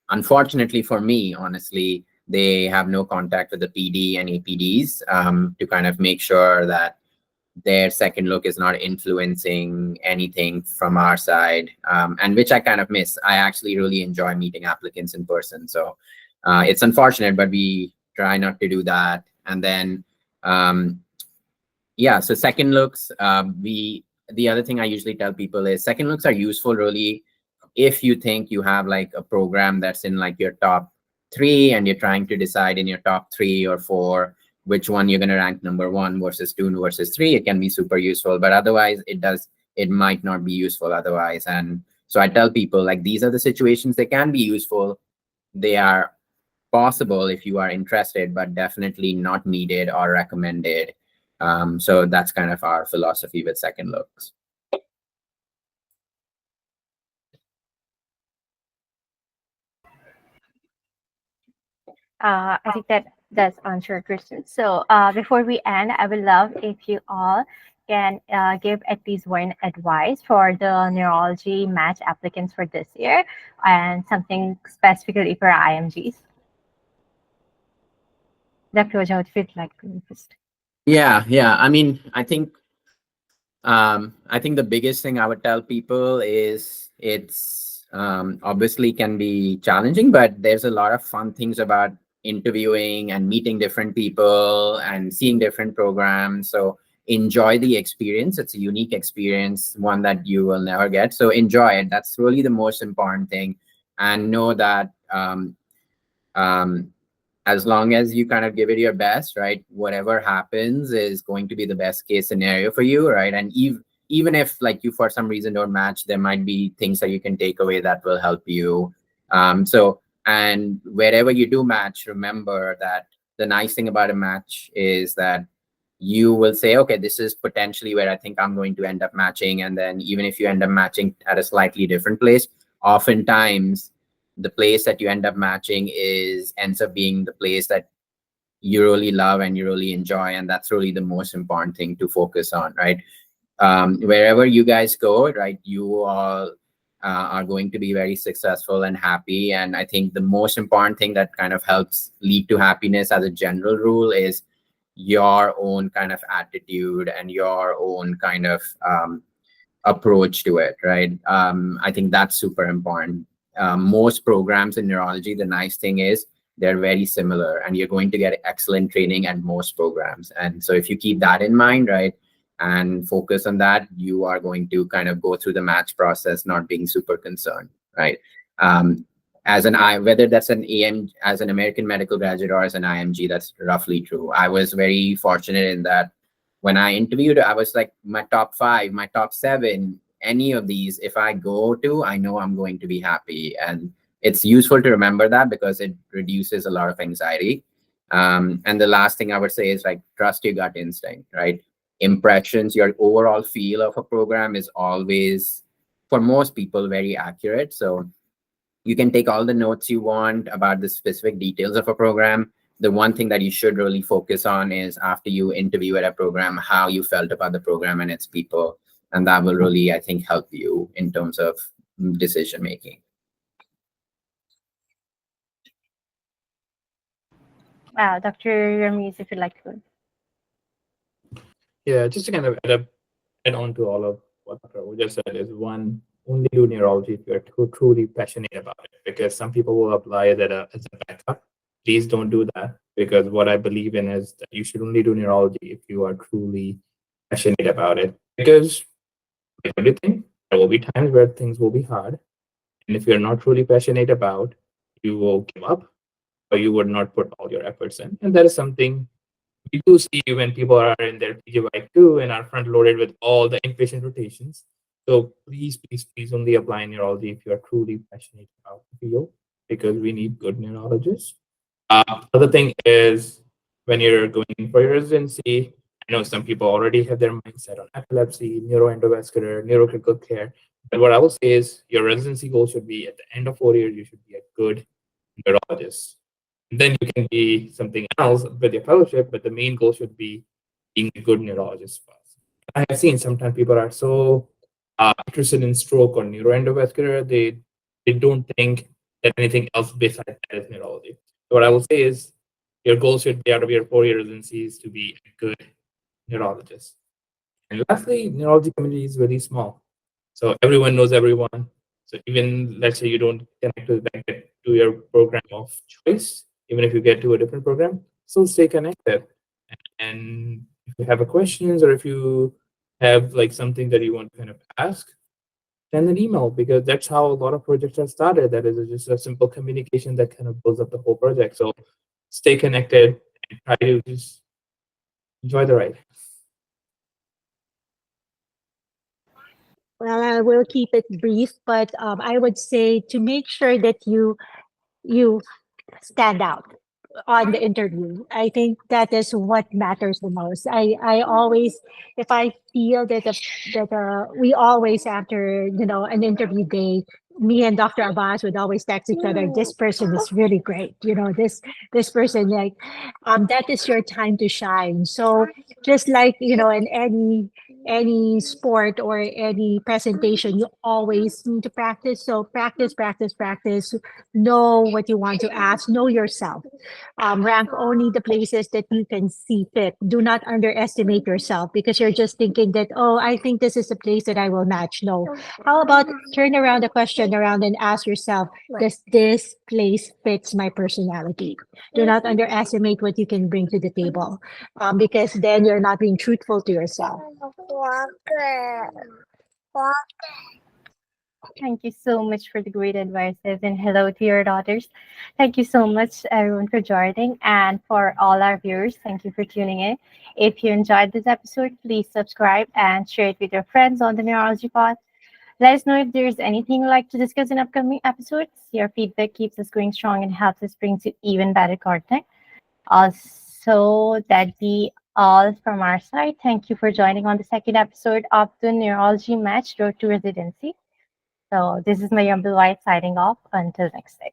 unfortunately for me, honestly, they have no contact with the PD and APDs to kind of make sure that their second look is not influencing anything from our side, and which I kind of miss. I actually really enjoy meeting applicants in person. So it's unfortunate, but we try not to do that. And then, yeah, so second looks, the other thing I usually tell people is second looks are useful really if you think you have like a program that's in like your top 3 and you're trying to decide in your top 3 or 4 which one you're going to rank number 1 versus 2 versus 3. It can be super useful, but otherwise it might not be useful otherwise. And so I tell people, like, these are the situations they can be useful. They are possible if you are interested, but definitely not needed or recommended. So that's kind of our philosophy with second looks. I think that does answer your question. So before we end, I would love if you all can give at least one advice for the neurology match applicants for this year, and something specifically for IMGs. Dr. Oja, would you like to go first? Yeah. I think the biggest thing I would tell people is it's obviously can be challenging, but there's a lot of fun things about interviewing and meeting different people and seeing different programs. So enjoy the experience. It's a unique experience, one that you will never get. So enjoy it. That's really the most important thing. And know that um, as long as you kind of give it your best, right, whatever happens is going to be the best case scenario for you, right? And even if like you for some reason don't match, there might be things that you can take away that will help you. And wherever you do match, remember that the nice thing about a match is that you will say, okay, this is potentially where I think I'm going to end up matching. And then even if you end up matching at a slightly different place, oftentimes the place that you end up matching ends up being the place that you really love and you really enjoy. And that's really the most important thing to focus on, right? Wherever you guys go, right, you all are going to be very successful and happy. And I think the most important thing that kind of helps lead to happiness as a general rule is your own kind of attitude and your own kind of approach to it, right? I think that's super important. Most programs in neurology, the nice thing is they're very similar and you're going to get excellent training at most programs. And so if you keep that in mind, right, and focus on that, you are going to kind of go through the match process not being super concerned, right? as an I, whether that's an AM, as an American medical graduate or as an IMG, that's roughly true. I was very fortunate in that when I interviewed, I was like my top five, my top seven, any of these, if I go to, I know I'm going to be happy. And it's useful to remember that because it reduces a lot of anxiety. And the last thing I would say is like trust your gut instinct, right? Impressions, your overall feel of a program is always, for most people, very accurate. So you can take all the notes you want about the specific details of a program. The one thing that you should really focus on is after you interview at a program, how you felt about the program and its people. And that will really, I think, help you in terms of decision making. Wow, Dr. Ramirez, if you'd like to. Yeah, just to kind of add on to all of what Dr. Abu just said is one, only do neurology if you're truly passionate about it, because some people will apply that as a backup. Please don't do that, because what I believe in is that you should only do neurology if you are truly passionate about it. Because like everything, there will be times where things will be hard. And if you're not truly passionate about, you will give up or you would not put all your efforts in. And that is something we do see when people are in their PGY2 and are front loaded with all the inpatient rotations. So please, please, please only apply in neurology if you are truly passionate about the field, because we need good neurologists. Other thing is when you're going for your residency, I know some people already have their mindset on epilepsy, neuroendovascular, neurocritical care. But what I will say is your residency goal should be at the end of 4 years, you should be a good neurologist. Then you can be something else with your fellowship, but the main goal should be being a good neurologist first. I have seen sometimes people are so interested in stroke or neuroendovascular, they don't think that anything else besides that is neurology. So what I will say is your goal should be out of your 4 year residencies to be a good neurologist. And lastly, neurology community is really small. So everyone knows everyone. So even let's say you don't connect to get to your program of choice, even if you get to a different program, still stay connected. And if you have a questions or if you have like something that you want to kind of ask, send an email, because that's how a lot of projects are started. That is just a simple communication that kind of builds up the whole project. So stay connected and try to just enjoy the ride. Well, I will keep it brief, but I would say to make sure that you stand out on the interview. I think that is what matters the most. I always, if I feel that we always after an interview day, me and Dr. Abbas would always text each other. This person is really great. This person like, that is your time to shine. So just like in any sport or any presentation, you always need to practice. So practice, practice, practice. Know what you want to ask. Know yourself. Rank only the places that you can see fit. Do not underestimate yourself because you're just thinking that, oh, I think this is a place that I will match. No. How about turn around the question around and ask yourself, does this place fits my personality? Do not underestimate what you can bring to the table, because then you're not being truthful to yourself. Thank you so much for the great advices and hello to your daughters. Thank you so much, everyone, for joining. And for all our viewers, thank you for tuning in. If you enjoyed this episode, please subscribe and share it with your friends on the Neurology Pod. Let us know if there's anything you'd like to discuss in upcoming episodes. Your feedback keeps us going strong and helps us bring to even better content. Also, that be all from our side. Thank you for joining on the second episode of the Neurology Match Road to Residency. So this is Mayumbil White signing off. Until next time.